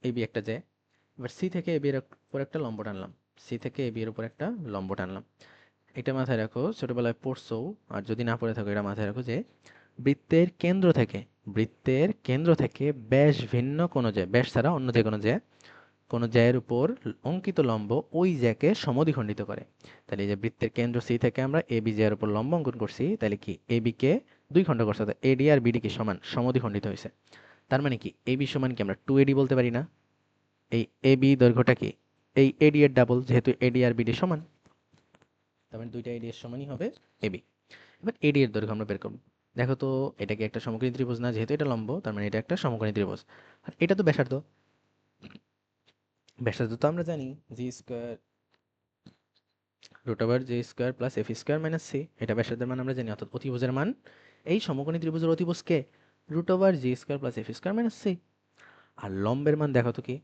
এবি একটা জ্যা। এবার সি থেকে এবি এর উপর একটা লম্ব টানলাম, সি থেকে এবি এর উপর একটা লম্ব টানলাম। এটা মাথায় রাখো, ছোটবেলায় পড়ছো, আর যদি না পড়ে থাকো এটা মাথায় রাখো যে বৃত্তের কেন্দ্র থেকে, বৃত্তের কেন্দ্র থেকে ব্যাস ভিন্ন কোনো জ্যা, ব্যাস ছাড়া অন্য যে কোনো জ্যায়ের উপর অঙ্কিত লম্ব ওই জ্যাকে সমদ্বিখণ্ডিত করে। তাহলে এই যে বৃত্তের কেন্দ্র সি থেকে আমরা এ বি জ্যার উপর লম্ব অঙ্কন করছি, তাহলে কি এ বি কে দুই খণ্ড করছে, অর্থাৎ এডি আর বিডি কি সমান সমদ্বিখণ্ডিত হয়েছে। তার মানে কি এ বি সমান কি আমরা টু এডি বলতে পারি না? এই এ বি দৈর্ঘ্যটা কি এই এডি এর ডাবল, যেহেতু এডি আর বিডি সমান, তার মানে দুইটা এডি এর সমানই হবে এবি। এবার এডি এর দৈর্ঘ্য আমরা বের করব। দেখো তো, এটা কি একটা সমকোণী ত্রিভুজ না? যেহেতু এটা লম্ব, তার মানে এটা একটা সমকোণী ত্রিভুজ। আর এটা তো ব্যাসার্ধ। ব্যাসার্ধ তো আমরা জানি জি স্কোয়ার রুট ওভার জি square plus F square minus C. এটা ব্যাসার্ধের মান আমরা জানি, অর্থাৎ অতিভুজের মান, এই সমকোণী ত্রিভুজের অতিভুজ কে? রুট ওভার জি square plus F square minus C. আর লম্বের মান দেখো তো কি?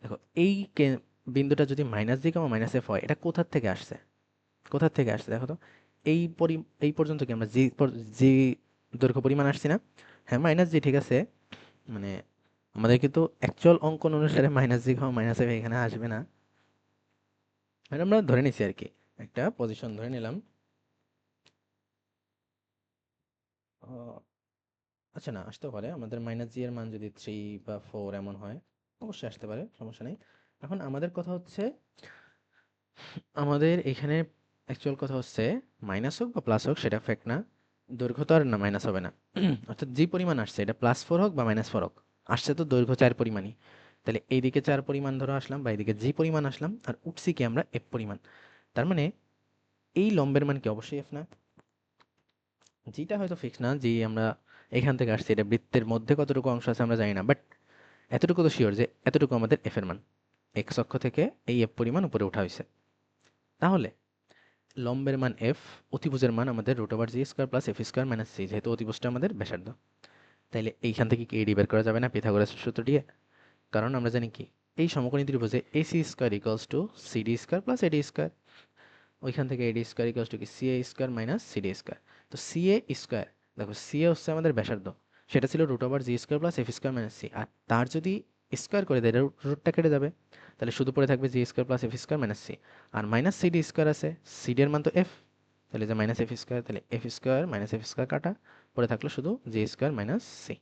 দেখো, এই বিন্দুটা যদি মাইনাস জি কমা মাইনাস এফ হয়, এটা কোথার থেকে আসছে? কোথার থেকে আসছে দেখো তো? এই এই পর্যন্ত কি আমরা জি দৈর্ঘ্য পরিমাণ আসছি না? হ্যাঁ, মাইনাস জি ঠিক আছে। মানে আমাদের কিন্তু অ্যাকচুয়াল অঙ্কন অনুসারে মাইনাস জি কমা মাইনাস এফ এখানে আসবে না। মানে আমরা ধরে নিচ্ছি আর কি, একটা পজিশন ধরে নিলাম। আহ, আচ্ছা, না আসতেও পারে। আমাদের মাইনাস জি এর মান যদি 3 বা 4 এমন হয়, অবশ্যই আসতে পারে, সমস্যা নেই। এখন আমাদের কথা হচ্ছে, আমাদের এখানে অ্যাকচুয়াল কথা হচ্ছে, মাইনাস হোক বা প্লাস হোক সেটা ফ্যাক্ট না, দৈর্ঘ্য তো আর না মাইনাস হবে না। অর্থাৎ যে পরিমাণ আসছে, এটা +4 হোক বা -4 হোক, আসছে তো দৈর্ঘ্য 4 পরিমাণই। তাহলে এইদিকে 4 পরিমাণ ধরো আসলাম, বা এইদিকে জি পরিমাণ আসলাম, আর উঠছি কি আমরা এফ পরিমাণ। তার মানে এই লম্বের মান কি অবশ্যই এফ না? জিটা হয়তো ফিক্স না, জি আমরা এখান থেকে আসছি, এটা বৃত্তের মধ্যে কতটুকু অংশ আছে আমরা জানি না, বাট এতটুকু তো শিওর যে এতটুকু আমাদের এফ এর মান। এক্স অক্ষ থেকে এই এফ পরিমাণ উপরে উঠা হয়েছে। তাহলে লম্বের মান এফ, অতিভুজের মান আমাদের রুট ওভার জি square plus F square minus c, যেহেতু অতিভুজটা আমাদের ব্যাসার্ধ। তাইলে এইখান থেকে কি এডি বের করা যাবে না পিথাগোরাস সূত্র দিয়ে? কারণ আমরা জানি কি, এই সমকোণী ত্রিভুজে AC square equals to CD square plus AD square. ওইখান থেকে এডি স্কোয়ার ইকুয়ালস টু কি CA square minus CD square. তো সিএ স্কোয়ার, দেখো সিএ হচ্ছে আমাদের ব্যাসার্ধ, সেটা ছিল রুট ওভার জি square plus F square minus C. আর তার যদি স্কোয়ার করে দেয়, রুটটা কেটে যাবে, তাহলে শুধু পড়ে থাকবে g square plus F square minus C. আর মাইনাস সিডি স্কোয়ার আছে, সিডি এর মান তো এফ, তাহলে যে মাইনাস এফ স্কোয়ার, তাহলে f square minus f square কাটা, পড়ে থাকলো শুধু জি স্কোয়ার মাইনাস সি।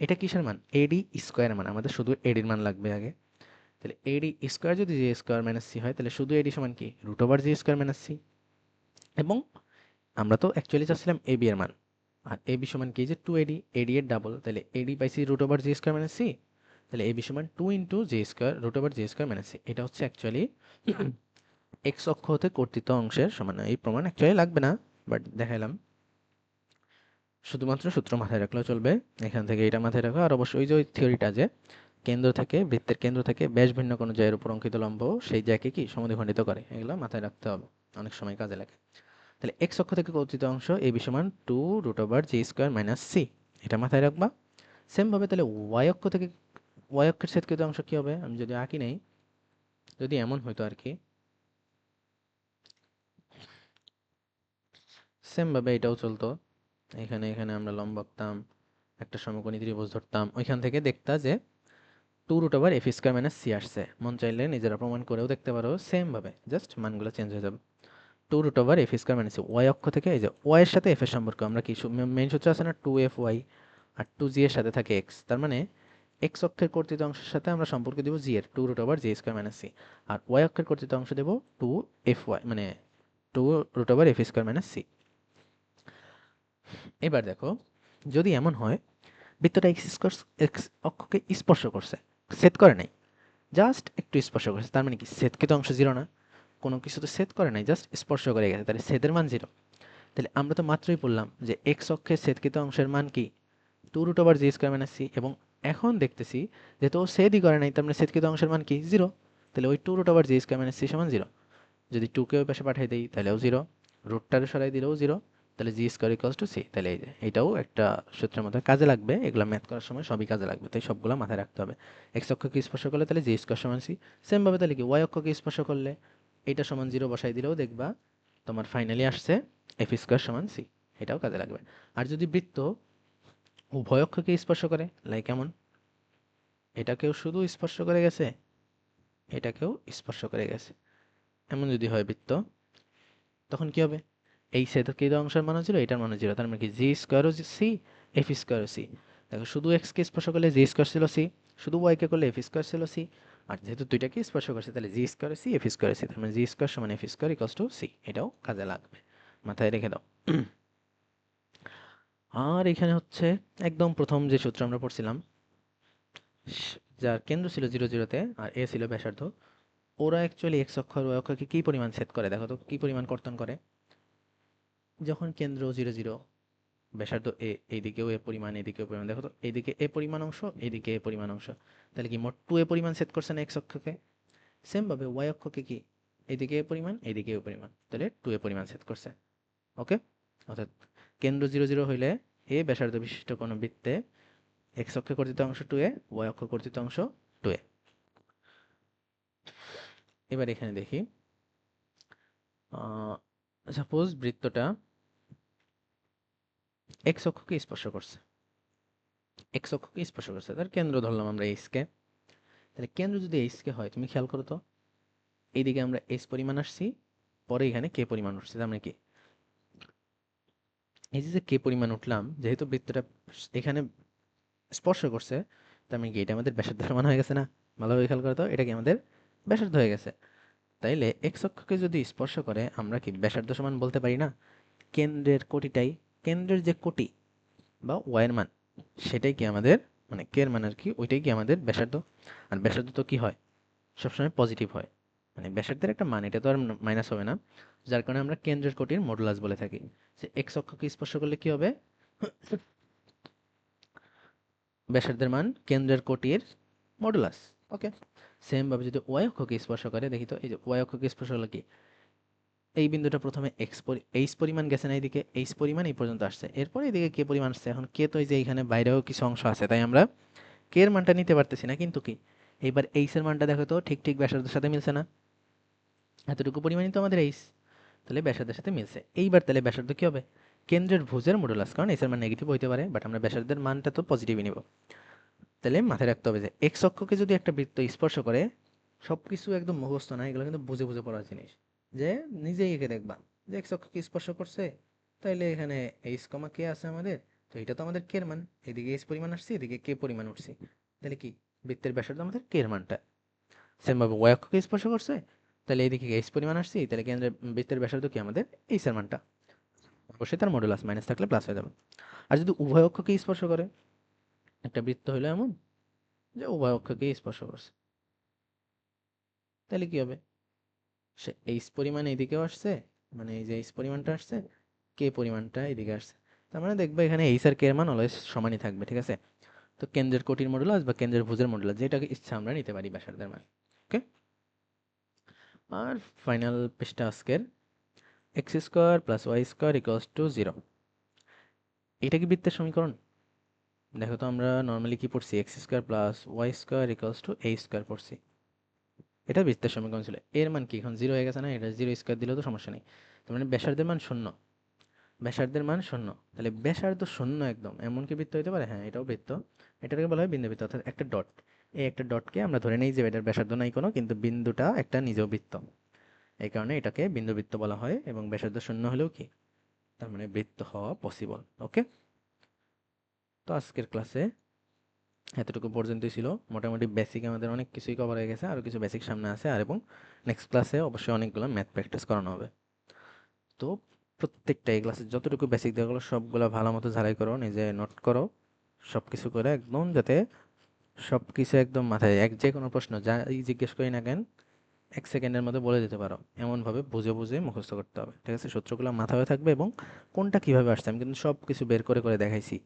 এটা কিসের মান? এডি স্কোয়ারের মান, আমাদের শুধু এডির মান লাগবে আগে। তাহলে এডি স্কোয়ার যদি জি স্কোয়ার মাইনাস সি হয়, তাহলে শুধু এডি সমান কি? রুট ওভার জি স্কোয়ার মাইনাস সি। এবং আমরা তো অ্যাকচুয়ালি চাচ্ছিলাম এবি এর মান, আর এবি সমান কি? যে 2 এডি, এডি এর ডাবল, তাহলে এডি পাইছি রুট ওভার জি স্কোয়ার মাইনাস সি। তাহলে এবি সমান 2 ইন্টু জি স্কোয়ার রুট ওভার জি স্কোয়ার মাইনাস সি। এটা হচ্ছে অ্যাকচুয়ালি এক্স অক্ষ হতে কর্তিত অংশের সমান। এই প্রমাণ অ্যাকচুয়ালি লাগবে না, বাট দেখাইলাম। শুধুমাত্র সূত্র মাথায় রাখলেও চলবে। এখান থেকে এটা মাথায় রাখো। আর অবশ্যই ওই যে ওই থিওরিটা, যে কেন্দ্র থেকে, বৃত্তের কেন্দ্র থেকে ব্যাস ভিন্ন কোনো জায়ের উপর অঙ্কিত লম্ব সেই জ্যাকে কি সমদ্বিখণ্ডিত করে, এগুলো মাথায় রাখতে হবে, অনেক সময় কাজে লাগে। তাহলে এক্স অক্ষ থেকে কর্তিত অংশ এবি সমান 2 রুট ওভার জি স্কোয়ার মাইনাস সি, এটা মাথায় রাখবা। সেম ভাবে তাহলে ওয়াই অক্ষ থেকে, ওয়াই অক্ষের ছেদকৃত অংশ কি হবে? আমি যদি আঁকি নেই, যদি এমন হইতো আর কি, সেম ভাবে এটাও চলতো। এখানে এখানে আমরা লম্ব আঁকতাম, একটা সমকোণী ত্রিভুজ ধরতাম, ওইখান থেকে দেখতা যে 2 root over F square minus C আসছে। মন চাইলে নিজেরা প্রমাণ করেও দেখতে পারো, সেম ভাবে, জাস্ট মানগুলো চেঞ্জ হয়ে যাবে। 2 root over F square minus C, Y অক্ষ থেকে, এই যে ওয়াই এর সাথে এফ এর সম্পর্ক আমরা কি মেইন সূত্র আছে না, 2 এফ ওয়াই, আর 2 জি এর সাথে থাকে এক্স, তার মানে এক্স অক্ষের কর্তিত অংশের সাথে আমরা সম্পর্ক দিব জি এর, 2 রুট ওভার জি স্কোয়ার মাইনাস সি। আর ওয়াই অক্ষের কর্তিত অংশ দেব 2 এফ ওয়াই, মানে 2 root over F square minus C. এবার দেখো, যদি এমন হয় বৃত্তটা এক্স অক্ষকে স্পর্শ করছে, ছেদ করে নাই, জাস্ট একটু স্পর্শ করছে, তার মানে কি ছেদকৃত অংশ জিরো না? কোনো কিছু তো ছেদ করে নাই, জাস্ট স্পর্শ করে গেছে, তাহলে ছেদের মান জিরো। তাহলে আমরা তো মাত্রই বললাম যে এক্স অক্ষের ছেদকৃত অংশের মান কি? 2 রুট ওভার জি স্কোয়ার মাইনাস সি। এবং এখন দেখতেছি যেহেতু ও ছেদই করে নাই, তার মানে ছেদকৃত অংশের মান কি? জিরো। তাহলে ওই 2 রুট ওভার জি স্কোয়ার মাইনাস সি সমান জিরো। যদি 2 কে ওই পাশে পাঠিয়ে দিই, তাহলেও জিরো। রুটটারে সরাই দিলেও জিরো। তাহলে G square equals to C. তাহলে এই যে এটাও একটা সূত্রের মধ্যে কাজে লাগবে, এগুলো ম্যাথ করার সময় সবই কাজে লাগবে, তাই সবগুলো মাথায় রাখতে হবে। এক্স অক্ষকে স্পর্শ করলে তাহলে জি স্কোয়ার সমান সি। সেম ভাবে তাহলে কি ওয়াই অক্ষকে স্পর্শ করলে, এটা সমান জিরো বসাই দিলেও দেখবা তোমার ফাইনালি আসছে এফ স্কোয়ার সমান সি। এটাও কাজে লাগবে। আর যদি বৃত্ত উভয় অক্ষকে স্পর্শ করে, লাইক এমন, এটাকেও শুধু স্পর্শ করে গেছে, এটাকেও স্পর্শ করে গেছে, এমন যদি হয় বৃত্ত, তখন কি হবে? এই ছেদকৃত অংশের মান জিরো, এটার মান জিরো, তার মানে কি জি স্কোয়ারও সি, এফ স্কোয়ারও সি। দেখো, শুধু এক্স কে স্পর্শ করলে জি স্কোয়ার ছিল সি, শুধু ওয়াই কে করলে এফ স্কোয়ার ছিল সি। আর যেহেতু দুইটাকে স্পর্শ করছে, তাহলে G square C, F square C, তার মানে জি স্কোয়ার সমান F square equals to C. এটাও কাজে লাগবে, মাথায় রেখে দাও। আর এখানে হচ্ছে একদম প্রথম যে সূত্র আমরা পড়ছিলাম, যার কেন্দ্র ছিল 0 0-তে আর এ ছিল ব্যাসার্ধ, ওরা অ্যাকচুয়ালি এক্স অক্ষ আর ওয়াই অক্ষকে কি পরিমাণ ছেদ করে দেখো তো, কি পরিমাণ কর্তন করে। যখন কেন্দ্র 0 0, ব্যাসার্ধ এ, এইদিকেও এ পরিমাণ, এইদিকেও পরিমাণ, দেখো তো এইদিকে এ পরিমাণ অংশ, এইদিকে এ পরিমাণ অংশ, তাহলে কি মোট 2 এ পরিমাণ ছেদ করছে না এক্স অক্ষকে। সেম ভাবে ওয়াই অক্ষকে কি, এইদিকে এ পরিমাণ, এইদিকে এ পরিমাণ, তাহলে 2 এ পরিমাণ ছেদ করছে। ওকে, অর্থাৎ কেন্দ্র 0 0 হইলে এ ব্যাসার্ধ বিশিষ্ট কোন বৃত্তে এক্স অক্ষে কর্তিত অংশ 2a, ওয়াই অক্ষ কর্তিত অংশ 2a। এবার এখানে দেখি, সাপোজ বৃত্তটা এক্স অক্ষকে স্পর্শ করছে, এক্স অক্ষকে স্পর্শ করছে, তার কেন্দ্র ধরলাম আমরা এইচ কে। তাহলে কেন্দ্র যদি এইচ কে হয়, তুমি খেয়াল করো তো, এইদিকে আমরা এইচ পরিমাণ আসছি, পরে এখানে কে পরিমাণ উঠছে, তার মানে কি এই যে কে পরিমাণ উঠলাম, যেহেতু বৃত্তটা এখানে স্পর্শ করছে, তার মানে কি এটা আমাদের ব্যাসার্ধ সমান হয়ে গেছে না। ভালোভাবে খেয়াল করো তো, এটা কি আমাদের ব্যাসার্ধ হয়ে গেছে। তাইলে এক্স অক্ষকে যদি স্পর্শ করে, আমরা কি ব্যাসার্ধ সমান বলতে পারি না। কেন্দ্রের কোটিটাই, কেন্দ্রের যে কোটি বা ওয়াইয়ের মান, সেটাই কি আমাদের, মানে কে এর মান আর কি, ওইটাই কি আমাদের ব্যাসার্ধ। আর ব্যাসার্ধ তো কি হয়, সবসময় পজিটিভ হয়, মানে ব্যাসার্ধের একটা মান, এটা তো আর মাইনাস হবে না। যার কারণে আমরা কেন্দ্রের কোটির মডুলাস বলে থাকি। যে এক্স অক্ষকে স্পর্শ করলে কি হবে, ব্যাসার্ধের মান কেন্দ্রের কোটির মডুলাস। ওকে, সেম ভাবে যদি ওয়াই অক্ষকে স্পর্শ করে, দেখি তো এই যে ওয়াই অক্ষকে স্পর্শ হলো কি, এই বিন্দুটা প্রথমে এইচ পরিমাণ গেছে না, এইদিকে এইচ পরিমাণ এই পর্যন্ত আসছে, এরপর এইদিকে কে পরিমাণ আসছে। এখন কে তো এই যে এইখানে বাইরেও কিছু অংশ আছে, তাই আমরা কে এর মানটা নিতে পারতেছি না, কিন্তু কি এইবার এইচ এর মানটা দেখো তো, ঠিক ঠিক ব্যাসার্ধের সাথে মিলছে না। এতটুকু পরিমাণই তো আমাদের এইচ, তাহলে ব্যাসার্ধের সাথে মিলছে। এইবার তাহলে ব্যাসার্ধ কি হবে, কেন্দ্রের ভুজের মডুলাস, কারণ এইচ এর মান নেগেটিভ হইতে পারে, বাট আমরা ব্যাসার্ধের মানটা তো পজিটিভই নিব। তাহলে মাথায় রাখতে হবে যে এক্স অক্ষকে যদি একটা বৃত্ত স্পর্শ করে, সবকিছু একদম মুখস্থ না, এগুলো কিন্তু বুঝে বুঝে পড়ার জিনিস। যে নিজেই এঁকে দেখবা যে এক্স অক্ষকে স্পর্শ করছে, তাইলে এখানে এইচ কমা কে আছে আমাদের, তো এটা তো আমাদের কে এর মান, এদিকে এইচ পরিমাণ আসছে, এদিকে কে পরিমাণ উঠছে, তাহলে কি বৃত্তের ব্যাসার্ধ আমাদের কে এর মানটা। সেম ভাবে ওয়াই অক্ষকে স্পর্শ করছে, তাহলে এদিকে এইচ পরিমাণ আসছে, তাহলে কেন্দ্রের বৃত্তের ব্যাসার্ধ কি আমাদের এইচ এর মানটা। অবশ্যই তার মডুলাস মাইনাস থাকলে প্লাস হয়ে যাবে। আর যদি উভয় অক্ষকে স্পর্শ করে, একটা বৃত্ত হলো এমন যে উভয় অক্ষকেই স্পর্শ করছে, তাহলে কি হবে, সে এইচ পরিমাণ এইদিকেও আসছে, মানে এই যে এইচ পরিমাণটা আসছে, কে পরিমাণটা এদিকে আসছে, তার মানে দেখবে এখানে এইচ আর কে এর মান অলওয়েজ সমানই থাকবে, ঠিক আছে। তো কেন্দ্রের কোটির মডুলাস বা কেন্দ্রের ভুজের মডুলাস, যেটাকে ইচ্ছা আমরা নিতে পারি ব্যাসার্ধের মান। ওকে, আর ফাইনাল পৃষ্ঠা আজকের, X square plus Y square equals to 0, এটা কি বৃত্তের সমীকরণ। দেখো তো আমরা নর্মালি কি পড়ছি, X square plus Y square equals to A square পড়ছি, এটা বৃত্তের সমীকরণ ছিল। এর মান কি এখন 0 হয়ে গেছে না, এটা 0 স্কোয়ার দিলেও তো সমস্যা নেই। তার মানে ব্যাসার্ধের মান 0, ব্যাসার্ধের মান 0, তাহলে ব্যাসার্ধ 0 একদম এমন কি বৃত্ত হতে পারে, হ্যাঁ এটাও বৃত্ত। এটাকে বলা হয় বিন্দু বৃত্ত, অর্থাৎ একটা ডট, এই একটা ডটকে আমরা ধরে নেই যে এটার ব্যাসার্ধ নাই কোনো, কিন্তু বিন্দুটা একটা নিজেও বৃত্ত, এই কারণে এটাকে বিন্দু বৃত্ত বলা হয়। এবং ব্যাসার্ধ 0 হলেও কি, তার মানে বৃত্ত হওয়া পসিবল। ওকে, তো আজকের ক্লাসে এতটুকু পর্যন্তই ছিল। মোটামুটি বেসিক আমাদের অনেক কিছুই কভার হয়ে গেছে, আরও কিছু বেসিক সামনে আছে, আর এবং নেক্সট ক্লাসে অবশ্যই অনেকগুলো ম্যাথ প্র্যাকটিস করানো হবে। তো প্রত্যেকটা এই ক্লাসে যতটুকু বেসিক দেওয়া গেলো সবগুলো ভালো মতো ঝালাই করো, নিজে নোট করো, সব কিছু করে একদম, যাতে সব কিছু একদম মাথায়, এক যে কোনো প্রশ্ন যাই জিজ্ঞেস করি না কেন 1 সেকেন্ডের মধ্যে বলে দিতে পারো, এমনভাবে বুঝে বুঝে মুখস্থ করতে হবে, ঠিক আছে। সূত্রগুলো মাথায় থাকবে, এবং কোনটা কিভাবে আসছে আমি কিন্তু সব কিছু বের করে করে দেখাইছি,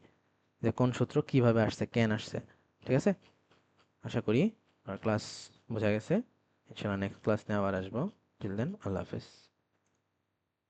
যে কোন সূত্র কিভাবে আসছে, কেন আসছে, ঠিক আছে। আশা করি আর ক্লাস বোঝা গেছে। ইনশাআল্লাহ নেক্সট ক্লাস নিয়ে আবার আসবো। টিল দেন, আল্লাহ হাফেজ।